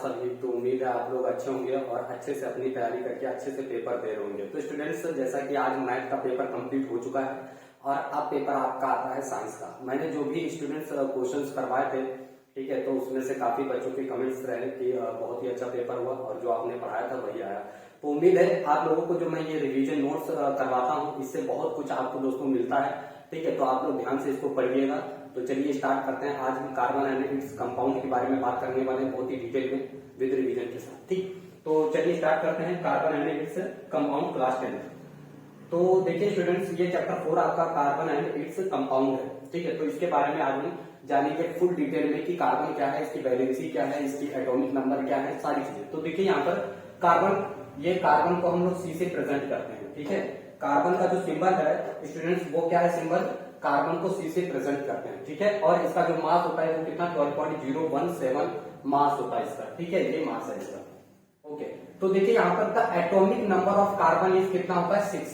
सभी। तो उम्मीद है आप लोग अच्छे होंगे और अच्छे से अपनी तैयारी करके अच्छे से पेपर दे रहे होंगे। तो स्टूडेंट्स, जैसा कि आज मैथ का पेपर कंप्लीट हो चुका है और अब पेपर आपका आता है साइंस का। मैंने जो भी स्टूडेंट्स क्वेश्चंस करवाए थे, ठीक है, तो उसमें से काफी बच्चों के कमेंट्स रहे कि बहुत ही अच्छा पेपर हुआ और जो आपने पढ़ाया था वही आया। तो उम्मीद है आप लोगों को जो मैं ये रिवीजन नोट्स करवाता हूँ इससे बहुत कुछ आपको दोस्तों मिलता है, ठीक है। तो आप लोग ध्यान से इसको पढ़िएगा। तो चलिए स्टार्ट करते हैं। आज हम कार्बन एंड इट्स कंपाउंड के बारे में बात करने वाले हैं बहुत ही डिटेल में विद रिवीजन के साथ, ठीक। तो चलिए स्टार्ट करते हैं carbon and its compound class 10। तो देखिए स्टूडेंट्स, ये चैप्टर 4 आपका कार्बन एंड इट्स कंपाउंड है, ठीक है। तो इसके बारे में आज हम जानेंगे फुल डिटेल में कि कार्बन क्या है, इसकी वैलेंसी क्या है, इसकी एटॉमिक नंबर क्या है, सारी चीजें। तो देखिए यहाँ पर कार्बन, ये कार्बन को हम लोग सी से प्रेजेंट करते हैं, ठीक है। कार्बन का जो सिंबल है स्टूडेंट्स, वो क्या है सिंबल, कार्बन को सी से प्रेजेंट करते हैं, ठीक है। और इसका जो मास होता है वो कितना 12.017 मास होता है इसका, ठीक है। ये मास है इसका, ओके। तो देखिए यहाँ पर the atomic number of carbon is कितना होता है 6।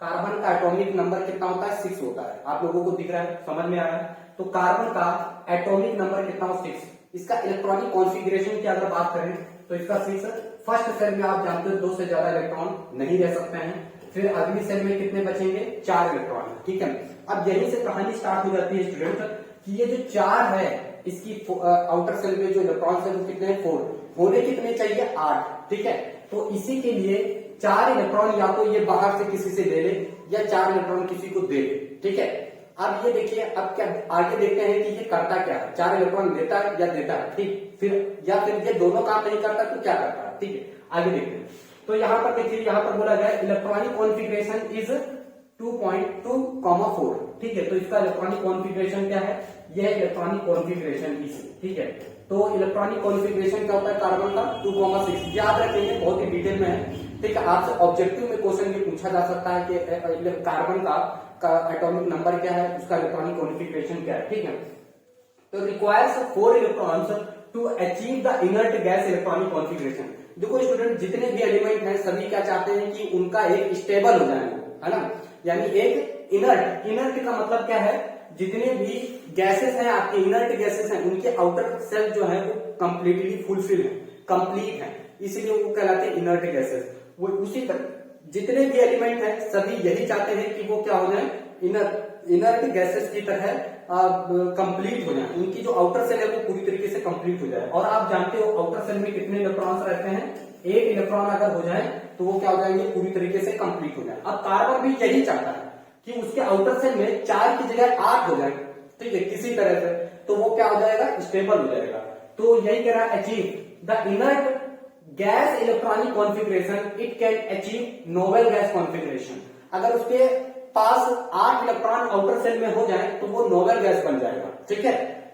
कार्बन का एटॉमिक नंबर कितना होता है 6 होता है। आप लोगों को दिख रहा है, समझ में आ रहा है। तो कार्बन का एटॉमिक नंबर कितना हो 6। इसका इलेक्ट्रॉनिक कॉन्फ़िगरेशन की अगर बात करें तो इसका 6। फर्स्ट सेल में आप जानते हो 2 से ज्यादा इलेक्ट्रॉन नहीं रह सकते हैं। फिर अगली सेल में कितने बचेंगे, 4 इलेक्ट्रॉन, ठीक है। अब यहीं से कहानी स्टार्ट हो जाती है स्टूडेंट कि ये जो 4 है इसकी आउटर सेल में जो इलेक्ट्रॉन है वो कितने 4 होने कितने चाहिए 8, ठीक है। तो इसी के लिए 4 इलेक्ट्रॉन या तो ये बाहर से किसी से ले ले या 4 इलेक्ट्रॉन किसी को दे ले, ठीक है। अब ये देखिए, अब क्या आगे देखते हैं कि ये करता क्या है, 4 इलेक्ट्रॉन लेता है या देता है, ठीक। फिर या फिर ये दोनों काम नहीं करता तो क्या करता है, ठीक है। आगे देखते हैं। तो यहाँ पर देखिए, यहाँ पर बोला गया इलेक्ट्रॉनिक कॉन्फ़िगरेशन इज 2.2,4, ठीक है। तो इसका इलेक्ट्रॉनिक कॉन्फ़िगरेशन क्या है, यह इलेक्ट्रॉनिक कॉन्फ़िगरेशन इज, ठीक है। तो इलेक्ट्रॉनिक कॉन्फ़िगरेशन क्या होता है कार्बन का 2,6। याद रखेंगे, बहुत ही डिटेल में है, ठीक है। आपसे ऑब्जेक्टिव में क्वेश्चन ये पूछा जा सकता है कि कार्बन का एटॉमिक नंबर क्या है, उसका इलेक्ट्रॉनिक कॉन्फ़िगरेशन क्या है, ठीक है। तो requires 4 electrons to achieve the inert gas electronic configuration. देखो स्टूडेंट, जितने भी एलिमेंट हैं सभी क्या चाहते हैं कि उनका एक स्टेबल हो जाए, है ना, यानी एक इनर्ट। इनर्ट का मतलब क्या है, जितने भी गैसेस हैं आपके, इनर्ट गैसेस हैं, उनके आउटर सेल जो है वो कंप्लीटली फुलफिल है, कंप्लीट है, इसीलिए वो कहलाते हैं इनर्ट गैसेस। वो उसी तरह जितने भी एलिमेंट हैं सभी यही चाहते हैं कि वो क्या हो जाए, इनर्ट गैसेस की तरह कंप्लीट हो जाए, उनकी जो आउटर सेल है वो पूरी तरीके से कंप्लीट हो जाए। और आप जानते हो आउटर सेल में कितने इलेक्ट्रॉन्स रहते हैं, 8 इलेक्ट्रॉन अगर हो जाए तो वो क्या हो जाएंगे, पूरी तरीके से कंप्लीट हो जाए। अब कार्बन भी यही चाहता है कि उसके आउटर सेल में 4 की जगह 8 हो जाए, ठीक है, किसी तरह से, तो वो क्या हो जाएगा, स्टेबल हो जाएगा। तो यही कह रहा है achieve the inert gas electronic configuration, it can achieve noble gas configuration. अगर उसके पास 8 इलेक्ट्रॉन आउटर सेल में हो जाए तो वो नोबेल गैस बन जाएगा, ठीक है।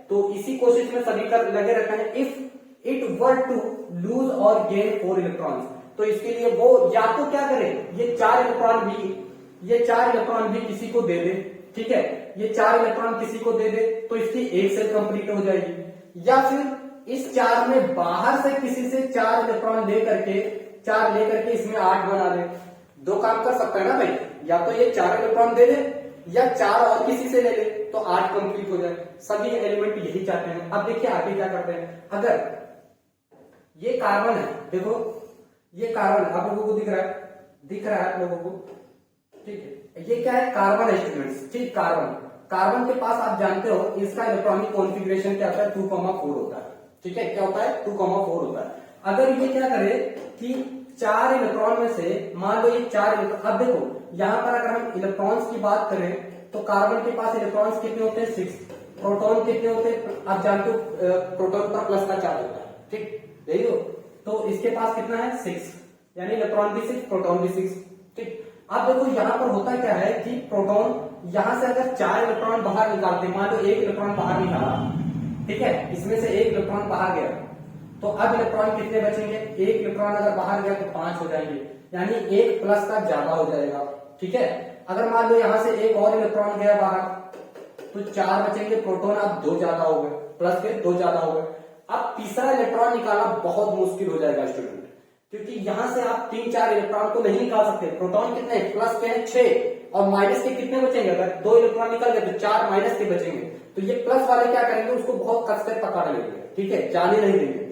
तो इसी कोशिश में सभी कर लगे रहते हैं। If it were to lose और गेन 4 इलेक्ट्रॉन्स, तो इसके लिए वो या तो क्या करे, ये 4 इलेक्ट्रॉन भी किसी को दे दे, ठीक है। ये 4 इलेक्ट्रॉन किसी को दे दे तो इसकी एक सेल कंप्लीट हो जाएगी, या फिर इस 4 में बाहर से किसी से 4 इलेक्ट्रॉन लेकर के इसमें 8 बना दे। 2 काम कर सकता है ना भाई, या तो ये 4 इलेक्ट्रॉन दे दे या 4 और किसी से ले ले तो 8 कंप्लीट हो जाए। सभी एलिमेंट यही चाहते हैं। अब देखिए आगे क्या करते हैं। अगर ये कार्बन है, देखो ये कार्बन आप लोगों को दिख रहा है आप लोगों को, ठीक है। ये क्या है, कार्बन है स्टूडेंट्स, ठीक। कार्बन के पास आप जानते हो इसका इलेक्ट्रॉनिक कॉन्फ़िगरेशन क्या होता है, 2,4 होता है, ठीक है। क्या होता है, 2,4 होता है। अगर ये क्या करे कि 4 इलेक्ट्रॉन में से मान लो ये 4 इलेक्ट्रॉन, अब देखो यहां पर अगर हम इलेक्ट्रॉन्स की बात करें तो कार्बन के पास इलेक्ट्रॉन्स कितने होते हैं 6, प्रोटॉन कितने होते हैं आप जानते हो, प्रोटॉन पर प्लस का चार्ज होता है, ठीक, यही हो। तो इसके पास कितना है 6, यानी इलेक्ट्रॉन भी 6 प्रोटॉन भी 6, ठीक। अब देखो यहां पर होता क्या है कि प्रोटॉन यहां से अगर 4 इलेक्ट्रॉन बाहर निकालते, मान लो 1 इलेक्ट्रॉन बाहर निकाला, ठीक है, इसमें से 1 इलेक्ट्रॉन बाहर गया, तो अब इलेक्ट्रॉन कितने बचेंगे, 1 इलेक्ट्रॉन अगर बाहर गया तो 5 हो जाएंगे, यानी 1 प्लस का ज्यादा हो जाएगा, ठीक है। अगर मान लो यहां से 1 और इलेक्ट्रॉन गया बाहर तो 4 बचेंगे, प्रोटॉन अब 2 ज्यादा हो गए, प्लस के 2 ज्यादा हो गए। अब तीसरा इलेक्ट्रॉन निकालना बहुत मुश्किल हो जाएगा स्टूडेंट, क्योंकि यहां से आप 3-4 इलेक्ट्रॉन को नहीं निकाल सकते। प्रोटॉन कितने, प्लस के हैं 6 और माइनस के कितने बचेंगे, अगर 2 इलेक्ट्रॉन निकल गए तो 4 माइनस के बचेंगे। तो ये प्लस वाले क्या करेंगे, उसको बहुत कस कर पकड़ लेंगे, ठीक है, जाने नहीं देंगे।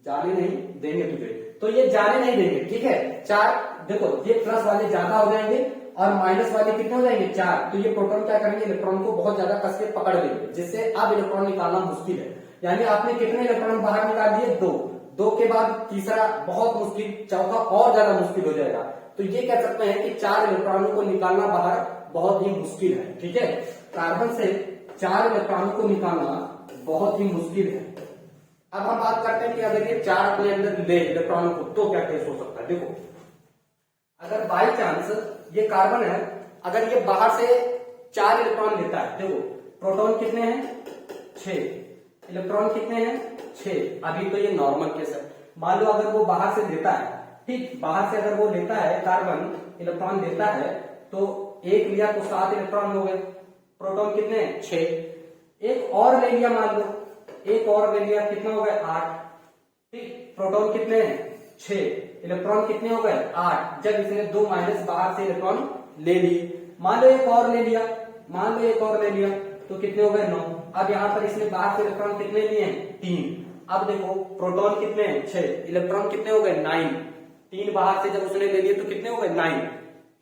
जाने नहीं देंगे तुझे, तो ये जाने नहीं देंगे, ठीक है। चार, देखो ये प्लस वाले ज्यादा हो जाएंगे और माइनस वाले कितने हो जाएंगे, चार। तो ये प्रोटॉन क्या करेंगे, इलेक्ट्रॉन को बहुत ज्यादा कस के पकड़ देंगे, जिससे अब इलेक्ट्रॉन निकालना मुश्किल है। यानी आपने कितने इलेक्ट्रॉन बाहर निकाल दिए, दो। दो के बाद तीसरा बहुत मुश्किल, चौथा और ज्यादा मुश्किल हो जाएगा। तो ये कह सकते हैं कि चार इलेक्ट्रॉनों को निकालना बाहर बहुत ही मुश्किल है, ठीक है। कार्बन से चार इलेक्ट्रॉनों को निकालना बहुत ही मुश्किल है। अब हम बात करते हैं कि अगर ये चार अपने अंदर ले इलेक्ट्रॉनों को, तो क्या केस हो सकता है। देखो अगर बाई चांस ये कार्बन है, अगर ये बाहर से चार इलेक्ट्रॉन लेता है, देखो प्रोटॉन कितने हैं, 6, इलेक्ट्रॉन कितने हैं, 6। अभी तो ये नॉर्मल केस है। मान लो अगर वो बाहर से लेता है, ठीक, बाहर से अगर वो लेता है कार्बन इलेक्ट्रॉन देता है, तो एक लिया तो 7 इलेक्ट्रॉन हो गए, प्रोटॉन कितने हैं, 6। एक और ले लिया, मान लो एक और ले लिया, कितना हो गया, 8, ठीक। प्रोटॉन कितने हैं, 6, इलेक्ट्रॉन कितने हो गए, 8। जब इसने 2 माइनस बाहर से इलेक्ट्रॉन ले लिए, मान लो एक और ले लिया, मान लो एक और ले लिया, तो कितने हो गए, 9। अब यहाँ पर इसने बाहर से इलेक्ट्रॉन कितने लिए हैं, 3। अब देखो प्रोटॉन कितने हैं, 6, इलेक्ट्रॉन कितने हो गए, 9। 3 बाहर से जब उसने ले लिए तो कितने हो गए, 9।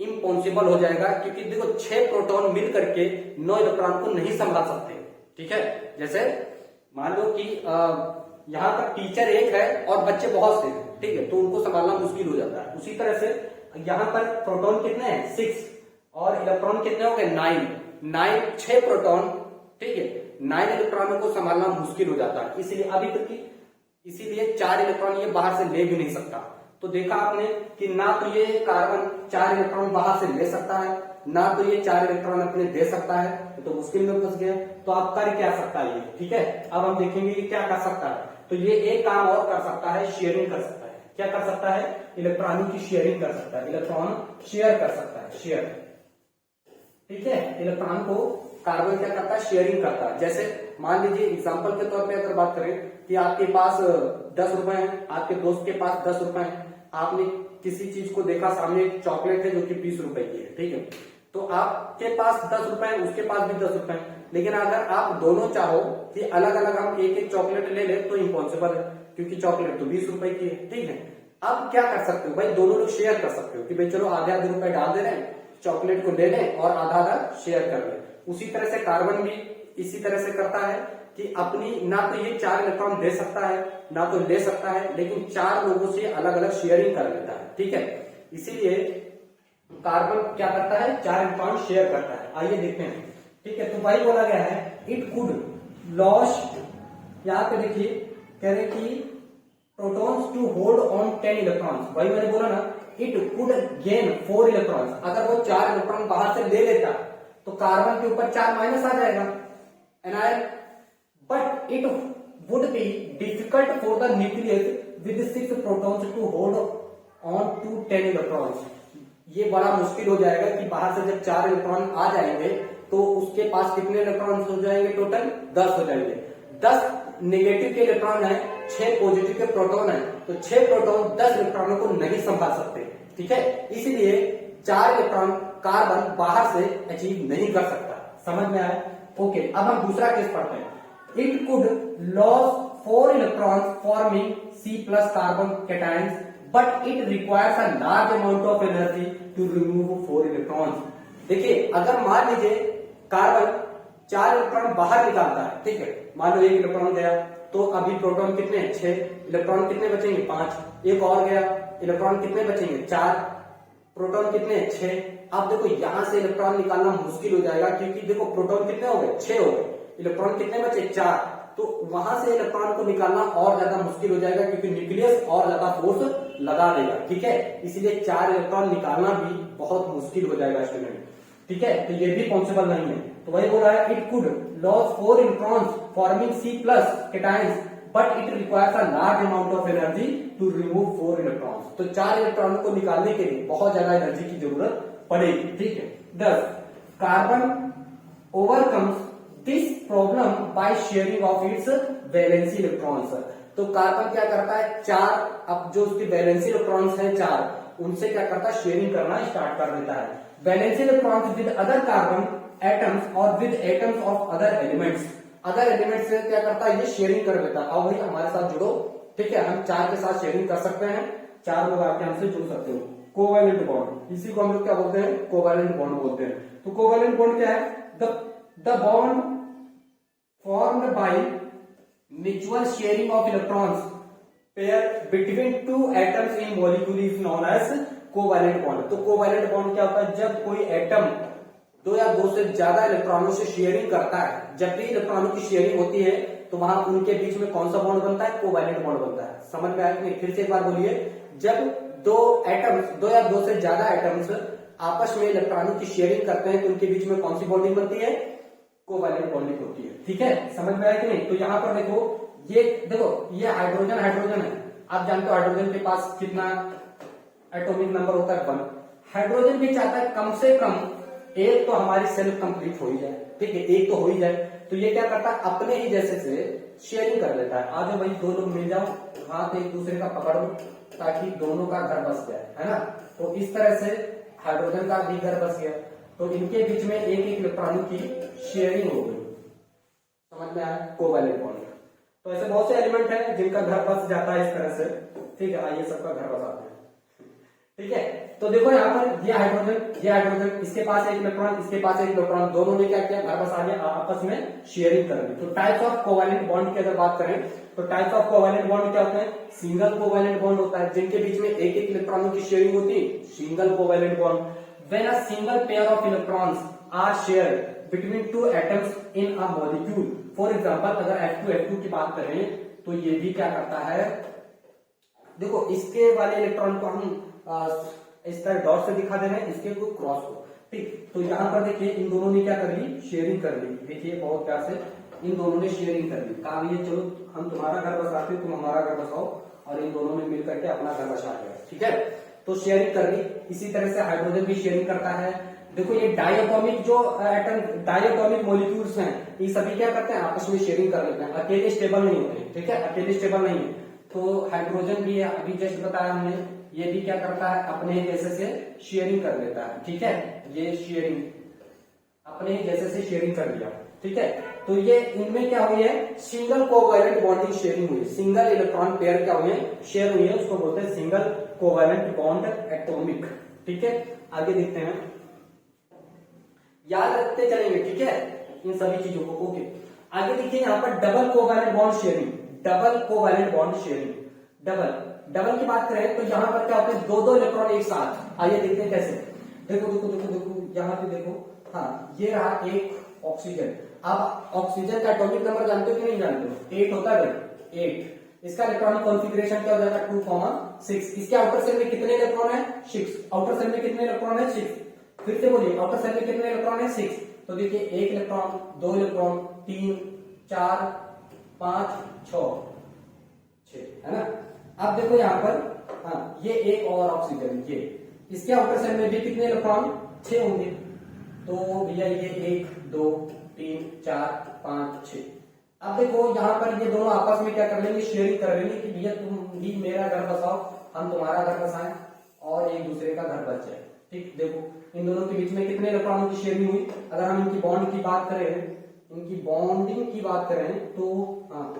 इम्पॉसिबल हो जाएगा, क्योंकि देखो 6 प्रोटॉन मिल करके 9 इलेक्ट्रॉन को नहीं संभाल सकते, ठीक है। जैसे मान लो कि यहाँ पर टीचर एक है और बच्चे बहुत से हैं, ठीक है, तो उनको संभालना मुश्किल हो जाता है। उसी तरह से यहाँ पर प्रोटॉन कितने हैं, 6, और इलेक्ट्रॉन कितने हो गए, 9। 6 प्रोटॉन, ठीक है, 9 इलेक्ट्रॉनों को संभालना मुश्किल हो जाता है। इसलिए अभी तक की, इसीलिए 4 इलेक्ट्रॉन ये बाहर से ले भी नहीं सकता। तो देखा आपने कि ना तो ये कार्बन 4 इलेक्ट्रॉन बाहर से ले सकता है, ना तो ये 4 इलेक्ट्रॉन अपने दे सकता है, तो मुश्किल में फंस गया। तो आप कर क्या सकता है ये, ठीक है। अब हम देखेंगे कि क्या कर सकता है। तो ये एक काम और कर सकता है, शेयरिंग कर सकता है। क्या कर सकता है, इलेक्ट्रॉनों की शेयरिंग कर सकता है, इलेक्ट्रॉन शेयर कर सकता है, शेयर, ठीक है। इलेक्ट्रॉन को कार्बन क्या करता है, शेयरिंग करता है। जैसे मान लीजिए एग्जांपल के तौर पे अगर बात करें कि आपके पास 10 रुपए हैं, आपके दोस्त के पास 10 रुपए हैं, आपने किसी चीज को देखा, सामने एक चॉकलेट है जो कि 20 रुपए की है, ठीक है, तो आपके पास 10 रुपए है, उसके पास भी 10 रुपए है। लेकिन अगर आप दोनों चाहो कि अलग अलग हम एक एक चॉकलेट ले लें, तो इम्पॉसिबल है, क्योंकि चॉकलेट तो 20 रुपए की है, ठीक है। अब क्या कर सकते हो भाई, दोनों लोग शेयर कर सकते हो कि भाई चलो आधे आधे रुपए डाल दे रहे हैं, चॉकलेट को ले लें और आधा आधा शेयर कर लें। उसी तरह से कार्बन भी इसी तरह से करता है कि अपनी, ना तो ये 4 इलेक्ट्रॉन दे सकता है, ना तो ले सकता है, लेकिन 4 लोगों से अलग अलग शेयरिंग कर लेता है, ठीक है। इसीलिए कार्बन क्या करता है, 4 इलेक्ट्रॉन शेयर करता है। आइए देखते हैं, ठीक है। तो भाई बोला गया है इट कुड लॉस, यहाँ पे देखिए कह रहे कि protons to hold on 10 electrons. भाई मैंने बोला ना, इट कुड गेन 4 इलेक्ट्रॉन्स। अगर वो 4 इलेक्ट्रॉन बाहर से ले लेता तो कार्बन के ऊपर 4 माइनस आ जाएगा, एनआईएन। But it would be difficult for the nucleus with 6 protons to hold on to 10 electrons. ये बड़ा मुश्किल हो जाएगा कि बाहर से जब 4 इलेक्ट्रॉन आ जाएंगे तो उसके पास कितने इलेक्ट्रॉन हो जाएंगे, टोटल 10 हो जाएंगे। 10 नेगेटिव के इलेक्ट्रॉन है, 6 पॉजिटिव के प्रोटॉन है, तो 6 प्रोटॉन 10 इलेक्ट्रॉनों को नहीं संभाल सकते, ठीक है। इसलिए 4 इलेक्ट्रॉन कार्बन बाहर से अचीव नहीं कर सकता। समझ में आया, ओके। अब हम दूसरा केस पढ़ते हैं। It could lose 4 electrons forming C+ carbon cations, but it requires a large amount of energy to remove 4 electrons. देखिए अगर मान लीजिए कार्बन 4 इलेक्ट्रॉन बाहर निकालता है, ठीक है, मान लो 1 इलेक्ट्रॉन गया, तो अभी प्रोटॉन कितने हैं, 6, इलेक्ट्रॉन कितने बचेंगे, 5। एक और गया, इलेक्ट्रॉन कितने बचेंगे, 4, प्रोटॉन कितने हैं, 6। अब देखो यहां से इलेक्ट्रॉन निकालना मुश्किल हो जाएगा, क्योंकि देखो प्रोटॉन कितने हो गए, 6 हो गए, इलेक्ट्रॉन कितने बचे, 4। तो वहां से इलेक्ट्रॉन को निकालना और ज्यादा मुश्किल हो जाएगा, क्योंकि न्यूक्लियस और ज्यादा फोर्स लगा देगा, ठीक है। इसलिए 4 इलेक्ट्रॉन निकालना भी बहुत मुश्किल हो जाएगा स्टूडेंट, ठीक है। तो ये भी पॉसिबल नहीं है। तो वही बोल रहा है it could lose 4 electrons forming C+ cations, but it requires a large amount of energy to remove 4 electrons. तो 4 इलेक्ट्रॉनों को निकालने के लिए बहुत ज्यादा एनर्जी की जरूरत पड़ेगी, ठीक है। 10 carbon overcomes this problem by sharing of its valency electrons. तो कार्बन क्या करता है, 4, अब जो उसके वैलेंसी इलेक्ट्रॉन्स हैं 4, उनसे क्या करता है, शेयरिंग करना स्टार्ट कर देता है। Valency electrons with other carbon atoms और with atoms of other elements. Other elements से क्या करता है, ये शेयरिंग कर देता है। आओ भाई हमारे साथ जुड़ो, ठीक है, हम 4 के साथ शेयरिंग कर सकते हैं, 4 लोग आके हमसे जुड़ सकते हो। कोवैलेंट बॉन्ड, इसी को हम लोग क्या बोलते हैं, कोवैलेंट बॉन्ड बोलते हैं। तो कोवैलेंट बॉन्ड क्या है, the bond formed by mutual sharing of electrons pair between two atoms in molecule is known as covalent bond. तो कोवैलेंट बॉन्ड क्या होता है, जब कोई एटम 2 या 2 से ज्यादा इलेक्ट्रॉनों से शेयरिंग करता है, जब भी इलेक्ट्रॉनों की शेयरिंग होती है तो वहां उनके बीच में कौन सा बॉन्ड बनता है, कोवैलेंट बॉन्ड बनता है। समझ में आया कि नहीं? फिर से एक बार बोलिए, जब 2 या 2 से ज्यादा एटम्स आपस में इलेक्ट्रॉनों की शेयरिंग करते हैं तो उनके बीच में कौन सी बॉन्डिंग बनती है, कोवैलेंट बॉन्डिंग होती है। ठीक है, समझ में आया कि नहीं? तो यहां पर देखो, ये देखो, ये हाइड्रोजन है, आप जानते हो हाइड्रोजन के पास कितना एटॉमिक नंबर होता है, 1। हाइड्रोजन भी चाहता है कम से कम एक तो हमारी सेल्फ कंप्लीट हो ही जाए, ठीक है, एक तो हो ही जाए। तो ये क्या करता है, अपने ही जैसे से शेयरिंग कर लेता है। आज भाई 2 लोग मिल जाओ, हाथ एक दूसरे का पकड़ लो, ताकि दोनों का घर बस जाए, है ना। तो इस तरह से हाइड्रोजन का भी घर बस गया, तो इनके बीच में एक इलेक्ट्रॉनों की शेयरिंग हो गई। समझ में आया, कोवैलेंट बॉन्ड। तो ऐसे बहुत से एलिमेंट हैं जिनका घर बस जाता है इस तरह से, ठीक है। आइए सबका घर बसाते हैं, ठीक है। तो देखो यहाँ पर ये हाइड्रोजन, इसके पास एक इलेक्ट्रॉन, इसके पास एक इलेक्ट्रॉन, दोनों ने क्या किया, घर बसा लिया, आपस में शेयरिंग कर ली। तो टाइप्स ऑफ कोवैलेंट बॉन्ड की अगर बात करें तो टाइप्स ऑफ कोवैलेंट बॉन्ड क्या होते हैं, सिंगल कोवैलेंट बॉन्ड होता है, जिनके बीच में एक इलेक्ट्रॉनों की शेयरिंग होती है, single covalent bond. When a single pair of electrons are shared between 2 atoms in a molecule. For example, अगर F2 की बात करें तो ये भी क्या करता है, देखो इसके वाले इलेक्ट्रॉन को हम इस तरह डॉट से दिखा दे रहे हैं, इसके को क्रॉस को, ठीक। तो यहां पर देखिए इन दोनों ने क्या कर ली, शेयरिंग कर ली। देखिए बहुत प्यार से इन दोनों ने शेयरिंग कर ली, कहा ये चलो हम तुम्हारा घर बसाते हो, तुम हमारा घर बसाओ, और इन दोनों ने मिलकर के अपना घर बसा लिया, ठीक है। तो शेयरिंग कर ली। इसी तरह से हाइड्रोजन भी शेयरिंग करता है। देखो ये डायटोमिक जो एटम, डायटोमिक मॉलिक्यूल्स हैं, ये सभी क्या करते हैं, आपस में शेयरिंग कर लेते हैं, अकेले स्टेबल नहीं होते, ठीक है, अकेले स्टेबल नहीं है। तो हाइड्रोजन भी अभी जस्ट बताया हमने, ये भी क्या करता है, अपने ही जैसे से शेयरिंग कर लेता है, ठीक है। ये शेयरिंग अपने ही जैसे से शेयरिंग कर लिया, ठीक है। तो ये इनमें क्या हुई है, सिंगल कोवैलेंट बॉन्डिंग शेयरिंग हुई, सिंगल इलेक्ट्रॉन पेयर क्या हुए, शेयर हुई है, उसको बोलते हैं सिंगल कोवैलेंट बॉन्ड एटॉमिक, ठीक है। आगे देखते हैं, याद रखते चलेंगे, ठीक है, इन सभी चीजों को। ओके, आगे देखिए यहाँ पर double covalent bond sharing, double covalent bond sharing, double की बात करें तो यहाँ पर क्या होते हैं, 2 इलेक्ट्रॉन एक साथ। आइए देखते हैं कैसे। देखो देखो देखो देखो यहाँ पे देखो, हाँ ये रहा एक ऑक्सीजन। आप ऑक्सीजन का एटॉमिक नंबर जानते हो कि नहीं जानते हो, 8 होता है, 8। इसका इलेक्ट्रॉनिक कॉन्फ़िगरेशन क्या हो जाएगा, 2,6। इसके आउटर सेल में कितने इलेक्ट्रॉन है, 6। आउटर सेल में कितने इलेक्ट्रॉन है, 6। फिर से बोलिए, आउटर सेल में कितने इलेक्ट्रॉन है, 6। तो देखिए 1 इलेक्ट्रॉन, 2 इलेक्ट्रॉन, 3, 4, 5, 6, है ना। अब देखो यहाँ पर, हाँ ये एक और ऑक्सीजन, ये इसके आउटर सेल में भी कितने इलेक्ट्रॉन, 6 होंगे। तो भैया ये 1, 2, 3, 4, 5, 6। अब देखो यहाँ पर ये दोनों आपस में क्या कर लेंगे, शेयरिंग कर लेंगे कि भैया तुम भी मेरा घर बसाओ, हम तुम्हारा घर बसाएं, और एक दूसरे का घर बच जाए, ठीक। देखो इन दोनों के बीच में कितने इलेक्ट्रॉनों की शेयरिंग हुई। अगर हम इनकी बॉन्ड की बात करें, इनकी बॉन्डिंग की बात करें तो हाँ,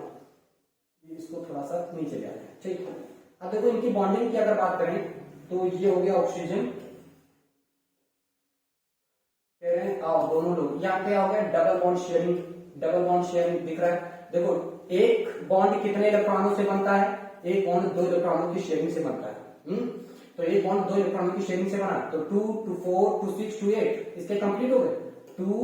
इसको थोड़ा सा नीचे ले आते हैं, ठीक। अब देखो इनकी बॉन्डिंग की अगर बात करें तो ये हो गया ऑक्सीजन, कह रहे हैं आओ दोनों लोग, यहाँ पे हो गया double bond sharing, double bond sharing दिख रहा है। देखो एक बॉन्ड कितने इलेक्ट्रॉनों से बनता है, एक बॉन्ड 2 इलेक्ट्रॉनों की शेयरिंग से बनता है। तो एक बॉन्ड 2 इलेक्ट्रॉनों की शेयरिंग से बना, तो 2 to 4 to 6 to 8 इसके कंप्लीट हो गए। 2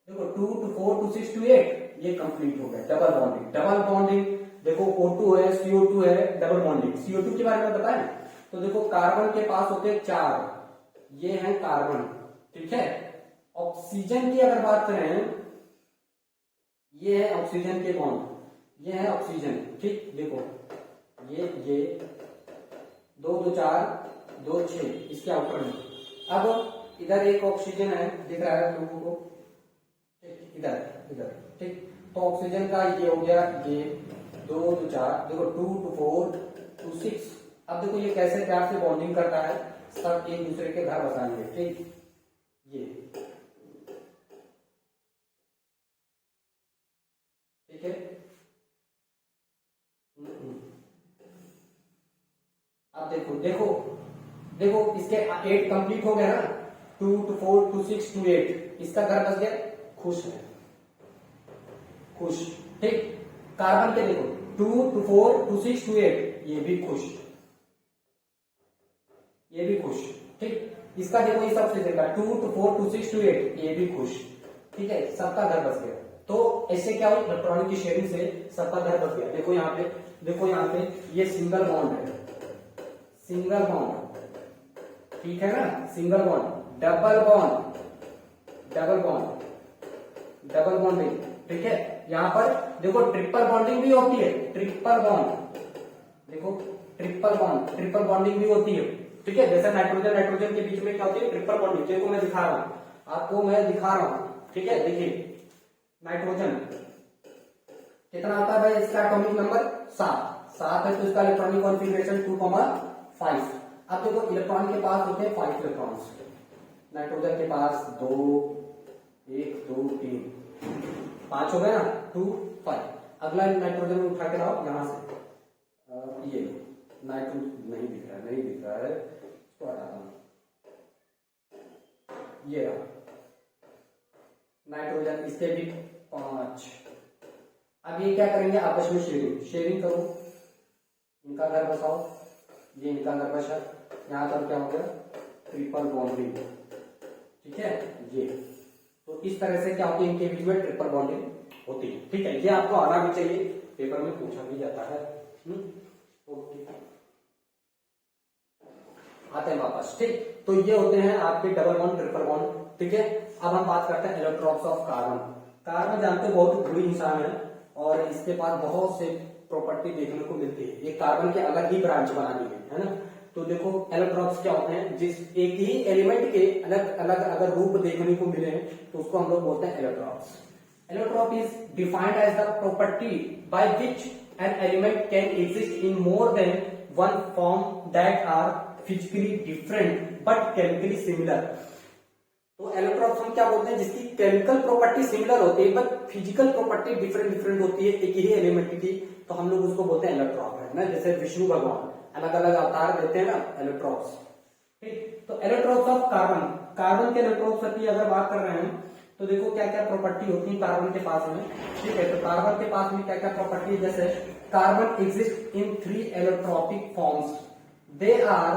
देखो 2 to 4 to 6 to 8 ये कंप्लीट हो गया, डबल बॉन्डिंग। डबल बॉन्डिंग देखो O2 है, CO2 है, डबल बॉन्डिंग। CO2 के बारे में बताएं तो देखो कार्बन के पास होते हैं 4, ये है कार्बन, ठीक है। ऑक्सीजन की अगर बात करें, ये है ऑक्सीजन के बॉन्ड, ये है ऑक्सीजन, ठीक। देखो ये 2 2 4 2 6 इसके आउटर में। अब इधर एक ऑक्सीजन है, दिख रहा है लोगों को, ठीक, इधर, ठीक। तो ऑक्सीजन का ये हो गया, ये 2 2 4, देखो 2 to 4 to 6। अब देखो ये कैसे प्यार से बॉन्डिंग करता है, सब एक दूसरे के घर बसाएंगे, ठीक। ये ठीक है, देखो देखो देखो, इसके 8 कंप्लीट हो गया ना, 2 to 4 to 6 to 8, इसका घर बस गया, खुश है, खुश। ठीक, कार्बन के देखो 2 to 4 to 6 to 8, ये भी खुश, ये भी खुश। ठीक, इसका देखो ये सबसे देखा 2 to 4 to 6 to 8, ये भी खुश। ठीक है, सबका घर बस गया। तो ऐसे क्या हुआ, इलेक्ट्रॉनिक की शेयरिंग से सबका घर बस गया। देखो यहाँ पे, देखो यहाँ पे ये सिंगल बॉन्ड है, सिंगल बॉन्ड, ठीक है ना, single bond, double bond, double bond, double bonding. ठीक है, यहाँ पर देखो ट्रिपल बॉन्डिंग भी होती है, ट्रिपल बॉन्ड, देखो ट्रिपल बॉन्ड, ट्रिपल बॉन्डिंग भी होती है। ठीक है, जैसे नाइट्रोजन नाइट्रोजन के बीच में क्या होती है, ट्रिपल बॉन्डिंग। देखो मैं दिखा रहा हूं आपको, मैं दिखा रहा हूं। ठीक है, देखिए नाइट्रोजन कितना आता है भाई, इसका एटॉमिक नंबर 7 है, तो इसका इलेक्ट्रॉनिक कॉन्फ़िगरेशन 2,5। अब देखो इलेक्ट्रॉन के पास होते हैं 5 इलेक्ट्रॉन्स, नाइट्रोजन के पास 2, 1 2 3 5 हो गए ना, 2 5। अगला नाइट्रोजन उठा के लाओ यहां से, ये नाइट्रोजन नहीं दिख रहा है, नहीं दिख रहा है, इसको हटा दो, ये रहा नाइट्रोजन, इसके भी 5। अब ये क्या करेंगे, आपस में शेयरिंग, शेयरिंग करो, इनका घर बसाओ, ये इनका घर बसा, यहां पर क्या हो गया, ट्रिपल बॉन्डिंग। ठीक है, ये तो इस तरह से क्या होती है, इनके बीच में ट्रिपल बॉन्डिंग होती है। ठीक है, ये आपको आना भी चाहिए, पेपर में पूछा भी जाता है। ओके, आते हैं वापस। ठीक, तो ये होते हैं आपके डबल बॉन्ड, ट्रिपल बॉन्ड। ठीक है, अब हम बात करते हैं इलेक्ट्रॉन्स ऑफ कार्बन। कार्बन जानते हो बहुत बुरी इंसान है, और इसके पास बहुत से प्रॉपर्टी देखने को मिलती है। ये कार्बन के अलग ही ब्रांच बना दी गई है ना। तो देखो इलेक्ट्रॉन्स क्या होते हैं, जिस एक ही एलिमेंट के अलग अलग अगर रूप देखने को मिले तो उसको हम लोग बोलते हैं electrons. Electron is defined as the property by which an element can exist in more than one form that are physically different but chemically similar. तो इलेक्ट्रॉन्स हम क्या बोलते हैं, जिसकी केमिकल प्रॉपर्टी सिमिलर होती है but physical property different different होती है एक ही एलिमेंट की, तो हम लोग उसको बोलते हैं इलेक्ट्रॉन है ना। जैसे विष्णु भगवान अलग अलग अवतार देते हैं ना इलेक्ट्रॉन्स। ठीक, तो इलेक्ट्रॉन्स ऑफ कार्बन, कार्बन के इलेक्ट्रॉन्स की अगर बात कर रहे हैं तो देखो क्या क्या प्रॉपर्टी होती है कार्बन के पास में। ठीक है, तो कार्बन के पास में क्या क्या प्रॉपर्टी है, जैसे carbon exist in 3 allotropic forms, they are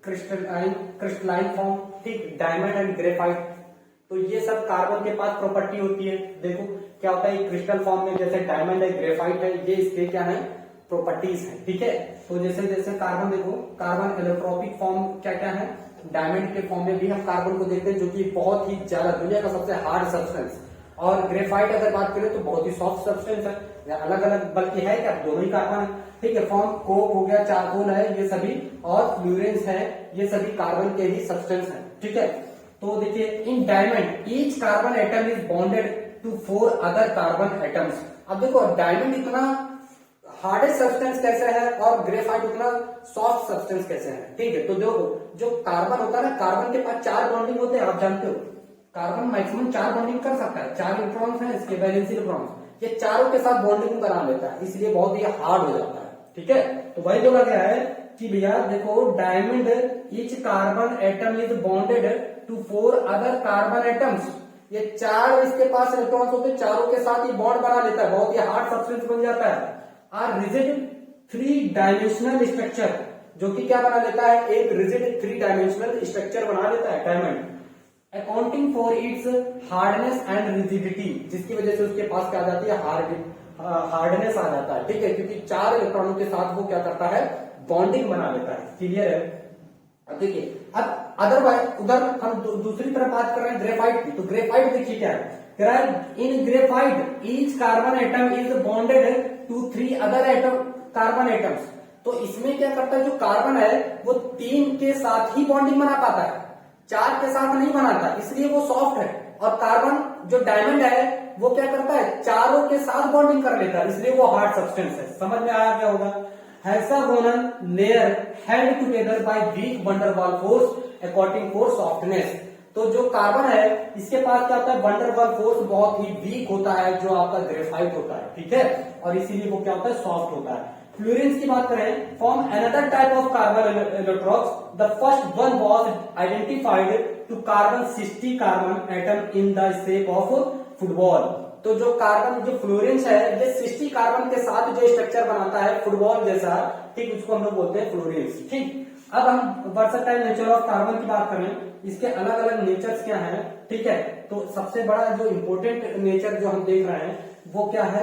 crystalline form, ठीक, डायमंड एंड ग्रेफाइट। तो ये सब कार्बन के पास प्रॉपर्टी होती है। देखो क्या होता है, क्रिस्टल फॉर्म में जैसे डायमंड है, ग्रेफाइट है, ये इसके क्या है, प्रॉपर्टीज है। ठीक है, तो जैसे जैसे कार्बन देखो, कार्बन एलोट्रॉपिक फॉर्म क्या क्या है, डायमंड के फॉर्म में भी हम कार्बन को देखते हैं, जो कि बहुत ही ज्यादा दुनिया का सबसे हार्ड सब्सटेंस। और ग्रेफाइट अगर बात करें तो बहुत ही सॉफ्ट सब्सटेंस है, अलग अलग बल्कि है क्या, दोनों ही कार्बन है। ठीक है, फॉर्म कोक हो गया, चारकोल है, ये सभी, और फ्लोरेंस है, ये सभी कार्बन के ही सब्सटेंस है। ठीक है, तो देखिए in diamond each carbon atom is bonded to 4 other carbon atoms. अब देखो डायमंड इतना हार्डेस्ट सब्सटेंस कैसे है और ग्रेफाइट उतना सॉफ्ट सब्सटेंस कैसे है। ठीक है, तो देखो जो कार्बन होता है ना, कार्बन के पास 4 बॉन्डिंग होते हैं, आप जानते हो कार्बन मैक्सिमम 4 बॉन्डिंग कर सकता है, 4 इलेक्ट्रॉन्स हैं इसके, वैलेंसी इलेक्ट्रॉन्स, ये चारों के साथ बॉन्डिंग बना लेता है, इसलिए बहुत ही हार्ड हो जाता है। ठीक है, तो वही बोला गया है कि भैया देखो diamond each carbon atom is bonded to 4 other carbon atoms, ये 4 इसके पास इलेक्ट्रॉन्स होते हैं, चारों के साथ ये बॉन्ड बना लेता है, बहुत ही हार्ड सब्सटेंस बन जाता है। आर रिजिड 3 डायमेंशनल स्ट्रक्चर, जो कि क्या बना लेता है, एक रिजिड 3 डायमेंशनल स्ट्रक्चर बना लेता है diamond, accounting for its hardness and rigidity, जिसकी वजह से उसके पास क्या आ जाती है, हार्डनेस आ जाता है। ठीक है, क्योंकि 4 इलेक्ट्रॉनों के साथ वो क्या करता है, बॉन्डिंग बना लेता है। क्लियर है। अब देखिए, अब अदरवाइज उधर हम दूसरी तरफ बात कर रहे हैं ग्रेफाइट की, तो ग्रेफाइट देखिए क्या है, in graphite each carbon atom is bonded to 3 other atom carbon atoms. तो इसमें क्या करता है, जो कार्बन है वो 3 के साथ ही बॉन्डिंग बना पाता है, 4 के साथ नहीं बनाता, इसलिए वो सॉफ्ट है। और कार्बन जो डायमंड है वो क्या करता है, चारों के साथ बॉन्डिंग कर लेता है, इसलिए वो हार्ड सब्सटेंस है। समझ में आया क्या होगा, hexagonal layer held together by weak van der Waals force according for softness. तो जो कार्बन है इसके पास क्या होता है, वंडर वॉल फोर्स बहुत ही वीक होता है, जो आपका ग्रेफाइट होता है। ठीक है, और इसीलिए वो क्या होता है, सॉफ्ट होता है। फ्लोरीन्स की बात करें, form another type of carbon electrons, the first one was identified to carbon 60 carbon atom in the shape of football. तो जो कार्बन जो फ्लोरीन्स है ये 60 कार्बन के साथ जो स्ट्रक्चर बनाता है फुटबॉल जैसा, ठीक, उसको हम लोग बोलते हैं फ्लोरीन्स। ठीक, अब हम वर्सटाइल नेचर ऑफ कार्बन की बात करें, इसके अलग अलग नेचर्स क्या हैं, ठीक है। तो सबसे बड़ा जो इंपॉर्टेंट नेचर जो हम देख रहे हैं वो क्या है,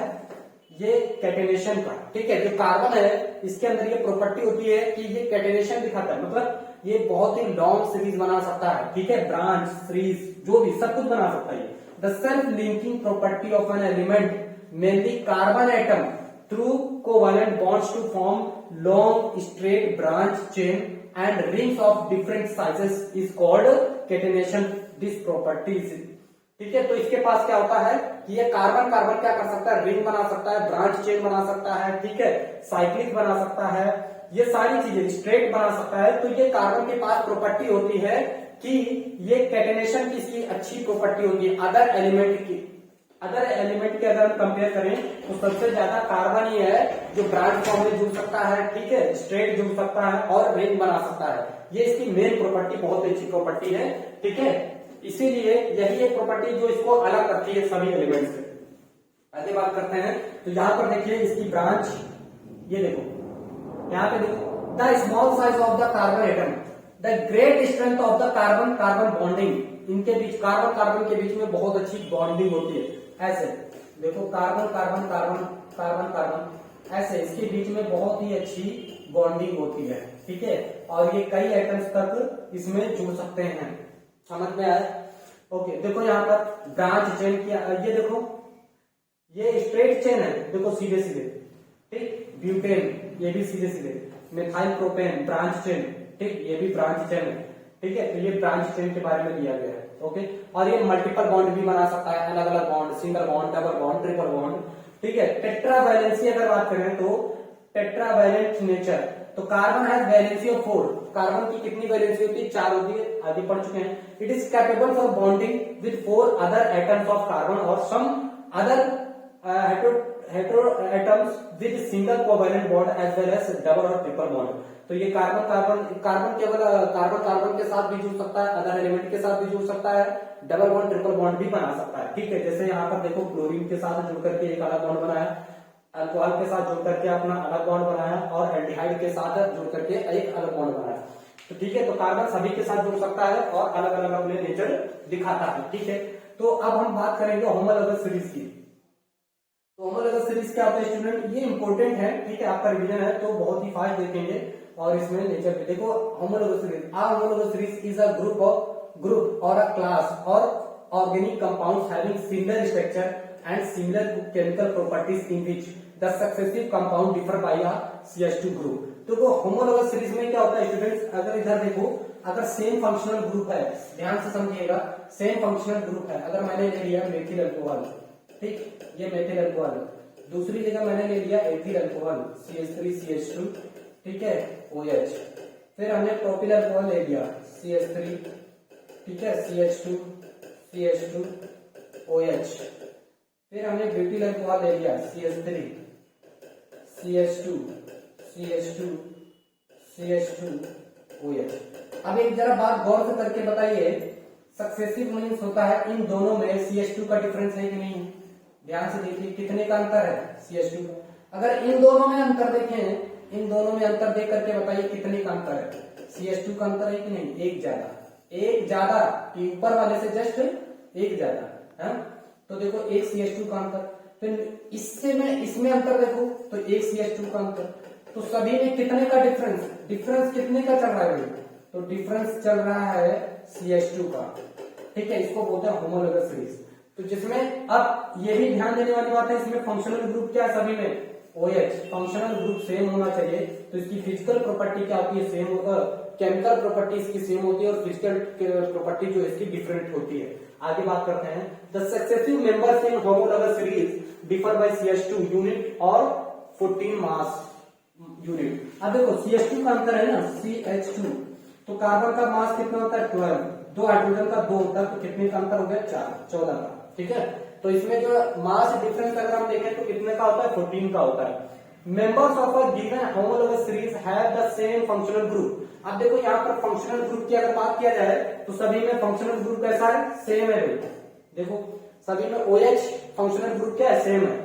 ये कैटेनेशन का, ठीक है। जो कार्बन है इसके अंदर ये प्रॉपर्टी होती है कि ये कैटेनेशन दिखाता है, मतलब ये बहुत ही लॉन्ग सीरीज बना सकता है, ठीक है, ब्रांच सीरीज जो भी सब कुछ बना सकता है। The self linking property of an element mainly carbon atom through covalent bonds to form long straight branch chain and rings of different sizes is called catenation this properties, ठीक है। तो इसके पास क्या होता है कि ये कार्बन कार्बन क्या कर सकता है, रिंग बना सकता है, ब्रांच चेन बना सकता है, ठीक है, साइक्लिक बना सकता है, ये सारी चीजें स्ट्रेट बना सकता है। तो ये कार्बन के पास प्रॉपर्टी होती है कि ये कैटेनेशन की इसकी अच्छी प्रॉपर्टी होती है अदर एलिमेंट की। अदर एलिमेंट के अगर हम कंपेयर करें तो सबसे ज्यादा कार्बन ही है जो ब्रांच फॉर्म में जुड़ सकता है, ठीक है, स्ट्रेट जुड़ सकता है और रिंग बना सकता है। ये इसकी मेन प्रॉपर्टी, बहुत अच्छी प्रॉपर्टी है, ठीक है। इसीलिए यही एक प्रॉपर्टी जो इसको अलग करती है सभी एलिमेंट से। आगे बात करते हैं, तो यहाँ पर देखिए इसकी ब्रांच, ये देखो यहाँ पे देखो, the small size of the carbon atom, the great strength of the carbon carbon bonding, इनके बीच कार्बन कार्बन के बीच में बहुत अच्छी बॉन्डिंग होती है। ऐसे देखो carbon carbon carbon carbon carbon, ऐसे इसके बीच में बहुत ही अच्छी बॉन्डिंग होती है, ठीक है, और ये कई एटम्स तक इसमें जुड़ सकते हैं। समझ में आया? ओके, देखो यहाँ पर ब्रांच चेन किया, ये देखो ये स्ट्रेट चेन है, देखो सीधे सीधे, ठीक, ब्यूटेन ये भी सीधे सीधे, मिथाइल प्रोपेन ब्रांच चेन, ठीक, ये भी ब्रांच चेन है, ठीक है। तो ये ब्रांच चेन के बारे में दिया गया है, ओके। और ये मल्टीपल बॉन्ड भी बना सकता है, अलग अलग bond, single bond, double bond, triple bond, ठीक है। टेट्रावैलेंसी अगर बात करें तो टेट्रावैलेंट नेचर, तो carbon has valency of 4, carbon की कितनी वैलेंसी होती है, 4 होती है, आगे पढ़ चुके हैं। It is capable for bonding with 4 other atoms of carbon और some other hetero atoms with single covalent bond as well as double और ट्रिपल बॉन्ड। तो ये कार्बन केवल कार्बन के साथ भी जुड़ सकता है, अदर एलिमेंट के साथ भी जुड़ सकता है, डबल बॉन्ड ट्रिपल बॉन्ड भी बना सकता है, ठीक है। जैसे यहाँ पर देखो क्लोरीन के साथ जुड़ करके एक अलग बॉन्ड बनाया, अल्कोहल के साथ जुड़ करके अपना अलग बॉन्ड बनाया, और एल्डिहाइड के साथ जुड़ करके एक अलग बॉन्ड बनाया। तो ठीक है, तो कार्बन सभी के साथ जुड़ सकता है और अलग अलग अपने नेचर दिखाता है, ठीक है। तो अब हम बात करेंगे होमोलॉगस सीरीज की। तो होमोलॉगस सीरीज क्या होता है स्टूडेंट, ये इंपॉर्टेंट है, ठीक है, आपका रिवीजन है तो बहुत ही फास्ट देखेंगे। और इसमें नेचर पे देखो homologous series, homologous series is a group और अ क्लास और organic compounds having similar structure and similar chemical properties in which the successive compound differ by a CH2 group. तो होमोलॉगस सीरीज में क्या होता है स्टूडेंट्स, अगर इधर देखो, अगर सेम फंक्शनल ग्रुप है, ध्यान से समझिएगा, सेम फंक्शनल ग्रुप है, अगर मैंने ले लिया मेथिल अल्कोहल, ठीक, ये मेथिल अल्कोहल, दूसरी जगह मैंने ले लिया एथिल अल्कोहल CH3 CH2, ठीक है, OH, फिर हमने प्रोपिल अल्कोहल ले लिया CH3, ठीक है, CH2 CH2 OH, फिर हमने ब्यूटिल अल्कोहल ले लिया CH3 CH2 CH2 CH2 OH। अब एक जरा बात गौर से करके बताइए, सक्सेसिव मीन्स होता है इन दोनों में CH2 का डिफरेंस है कि नहीं, ध्यान से देखिए कितने का अंतर है CH2 का। अगर इन दोनों में अंतर देखें, इन दोनों में अंतर देख करके बताइए कितने का अंतर है, CH2 का अंतर है कि नहीं, एक ज्यादा कि ऊपर वाले से जस्ट एक ज्यादा है। तो देखो एक CH2 का अंतर, फिर इसमें अंतर देखो तो एक CH2 का अंतर, तो सभी में कितने का डिफरेंस कितने का चल रहा है, तो डिफरेंस चल रहा है CH2 का, ठीक है। इसको बोलते हैं होमोलॉगस सीरीज। तो जिसमें अब ये भी ध्यान देने वाली बात है, इसमें फंक्शनल ग्रुप क्या है, सभी में OH, फंक्शनल ग्रुप सेम होना चाहिए। तो इसकी फिजिकल प्रॉपर्टी क्या होती है, सेम होगा, केमिकल प्रॉपर्टी इसकी सेम होती है और फिजिकल प्रॉपर्टी जो इसकी डिफरेंट होती है। आगे बात करते हैं, the successive members in homologous series differ by CH2 unit और 14 मास यूनिट। अब देखो CH2 का अंतर है ना, CH2, तो कार्बन का मास कितना होता है 12, दो हाइड्रोजन का 2 होता है, तो कितने का अंतर हो गया 14 का, ठीक है। तो इसमें जो मास डिफरेंस अगर हम देखें तो कितने का होता है 14 का होता है। Members of a given homologous series have the same functional group. अब देखो यहाँ पर फंक्शनल ग्रुप की अगर बात किया जाए तो सभी में फंक्शनल ग्रुप कैसा है, सेम है भाई। देखो सभी में OH फंक्शनल ग्रुप क्या है, सेम है,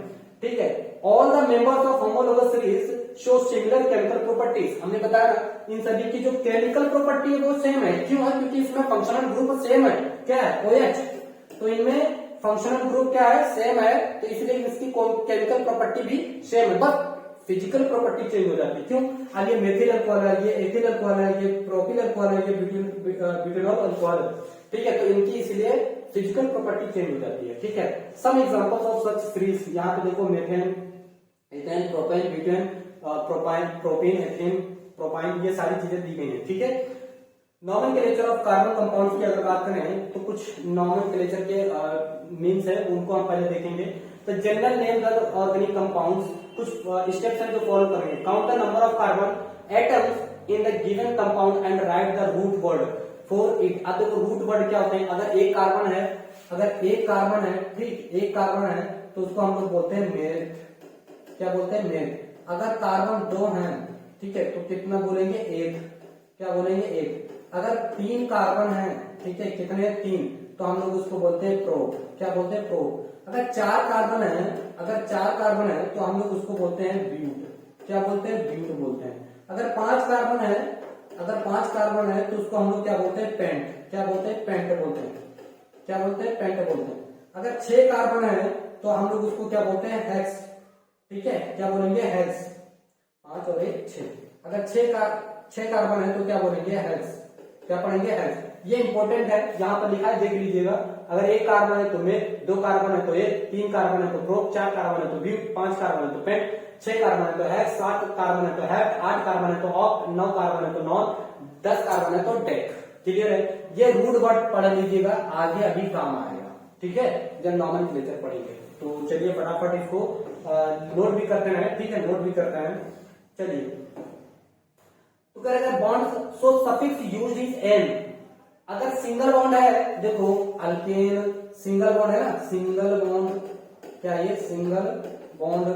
ठीक है। All the members of homologous series show similar chemical properties. हमने बताया इन सभी की जो केमिकल प्रॉपर्टी है वो सेम है। क्यों है, क्योंकि इसमें फंक्शनल ग्रुप सेम है, क्या है, OH। तो इनमें फंक्शनल ग्रुप क्या है, सेम है, तो इसलिए इसकी केमिकल प्रॉपर्टी भी सेम है, बस फिजिकल प्रॉपर्टी चेंज हो जाती है। क्यों, अब ये मेथिल अल्कोहल है, ये एथिल अल्कोहल है, ये प्रोपिल अल्कोहल है, ये ब्यूटेनॉल अल्कोहल है, ठीक है। तो इनकी इसलिए फिजिकल प्रॉपर्टी चेंज हो जाती है, ठीक है। Some examples of such series, यहाँ पे देखो methane, ethane, propane, butane, propane, ethane, propyne, ये सारी चीजें दी गई है, ठीक है। नॉमेनक्लेचर ऑफ कार्बन कंपाउंड्स की अगर बात करें तो कुछ नॉमेनक्लेचर के मीन्स है, उनको हम पहले देखेंगे। तो general name the organic compounds, कुछ स्टेप्स हैं जो फॉलो करेंगे। Count the number of carbon atoms in the given compound and write the root word for it. अब देखो रूट वर्ड क्या होते हैं, अगर एक कार्बन है, ठीक, एक कार्बन है तो उसको हम लोग बोलते हैं मेथ, क्या बोलते हैं, मेथ। अगर कार्बन 2 है, ठीक है, तो कितना बोलेंगे, एक, क्या बोलेंगे, एक। अगर 3 कार्बन है, ठीक है, कितने, 3, तो हम लोग उसको बोलते हैं प्रो, क्या बोलते हैं, प्रो। अगर 4 कार्बन है तो हम लोग उसको बोलते हैं ब्यूट, क्या बोलते हैं, ब्यूट बोलते हैं। अगर 5 कार्बन है तो उसको हम लोग क्या बोलते हैं, पेंट, क्या बोलते हैं, पेंट बोलते हैं, क्या बोलते हैं, पेंट बोलते हैं। अगर 6 कार्बन है तो हम लोग उसको क्या बोलते हैं, हेक्स, ठीक है, क्या बोलेंगे, हेक्स। 5 और 1 6। अगर 6 कार्बन है तो क्या बोलेंगे, हेक्स, क्या पढ़ेंगे, हेक्स। ये इंपॉर्टेंट है, यहाँ पर लिखा है, देख लीजिएगा। अगर 1 कार्बन है तो मेथ, 2 कार्बन है तो एक, 3 कार्बन है तो प्रोप, 4 कार्बन है तो ब्यूट, 5 कार्बन है तो पेंट, 6 कार्बन है तो हेक्स, 7 कार्बन है तो हेप्ट, 8 कार्बन है तो ऑक्ट, 9 कार्बन है तो नॉन, 10 कार्बन है तो डेक। क्लियर है, ये रूट वर्ड पढ़ लीजिएगा, आगे अभी काम आएगा, ठीक है, जब नॉमेनक्लेचर पढ़ेंगे। तो चलिए फटाफट इसको नोट भी करते हैं, ठीक है, नोट भी करते हैं, चलिए। तो कह रहे हैं bond so suffix used is an. अगर सिंगल बॉन्ड है, देखो अल्केन सिंगल बॉन्ड है ना, सिंगल बॉन्ड, क्या ये सिंगल बॉन्ड,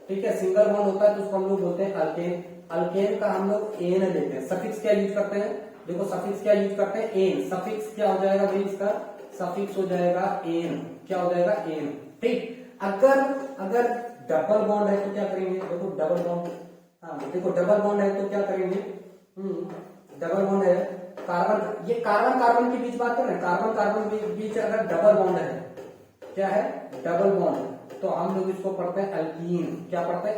ठीक है, सिंगल बॉन्ड होता है तो उसको हम लोग बोलते हैं अल्केन। अल्केन का हम लोग एन लेते हैं। सफिक्स क्या यूज करते हैं, देखो सफिक्स क्या यूज करते हैं, एन। सफिक्स क्या हो जाएगा भाई, इसका सफिक्स हो जाएगा एन, क्या हो जाएगा, एन, ठीक। अगर डबल बॉन्ड है तो क्या करेंगे, देखो डबल बॉन्ड, हाँ देखो डबल बॉन्ड है तो क्या करेंगे, डबल बॉन्ड है, कार्बन, ये कार्बन के बीच बात कर रहे हैं, कार्बन के बीच अगर डबल बॉन्ड है, क्या है, डबल बॉन्ड, तो हम लोग इसको पढ़ते हैं अल्कीन, क्या पढ़ते हैं,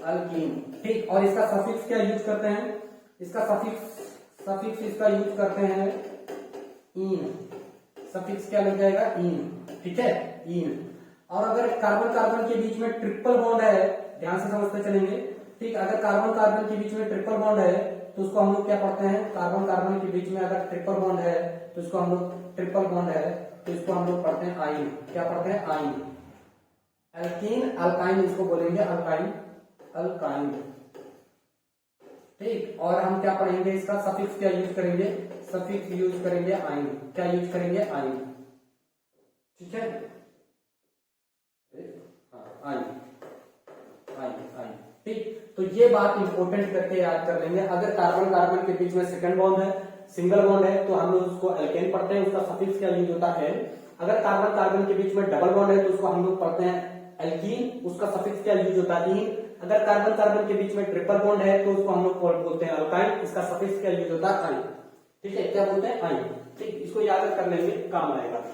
अल्कीन, ठीक। और इसका सफिक्स क्या यूज करते हैं, इसका सफिक्स इसका यूज करते हैं इन, सफिक्स क्या लग जाएगा, इन, ठीक है, इन। और अगर कार्बन के बीच में ट्रिपल बॉन्ड है, ध्यान से समझते चलेंगे, ठीक। अगर कार्बन के बीच में ट्रिपल बॉन्ड है तो उसको हम लोग क्या पढ़ते हैं, कार्बन के बीच में अगर ट्रिपल बॉन्ड है तो उसको हम लोग, ट्रिपल बॉन्ड है तो इसको हम लोग पढ़ते हैं आइन, क्या पढ़ते हैं, आइन। एल्कीन, अल्काइन, इसको बोलेंगे अल्काइन, ठीक। और हम क्या पढ़ेंगे, इसका सफिक्स क्या यूज करेंगे, सफिक्स यूज करेंगे आइन, क्या यूज करेंगे, आइन, ठीक है, आइन, ठीक। तो ये बात इंपॉर्टेंट करके याद कर लेंगे। अगर कार्बन के बीच में सेकंड बॉन्ड है, सिंगल बॉन्ड है, तो हम लोग उसको एल्केन पढ़ते हैं, उसका सफिक्स क्या यूज होता है। अगर कार्बन के बीच में डबल बॉन्ड है तो उसको हम लोग पढ़ते हैं एल्कीन, उसका सफिक्स क्या यूज होता है, इन। अगर कार्बन के बीच में ट्रिपल बॉन्ड है तो उसको हम लोग बोलते हैं अल्काइन, इसका सफिक्स क्या यूज होता है, आइन, ठीक है, क्या बोलते हैं, आइन, ठीक। इसको याद कर लेंगे, काम आएगा।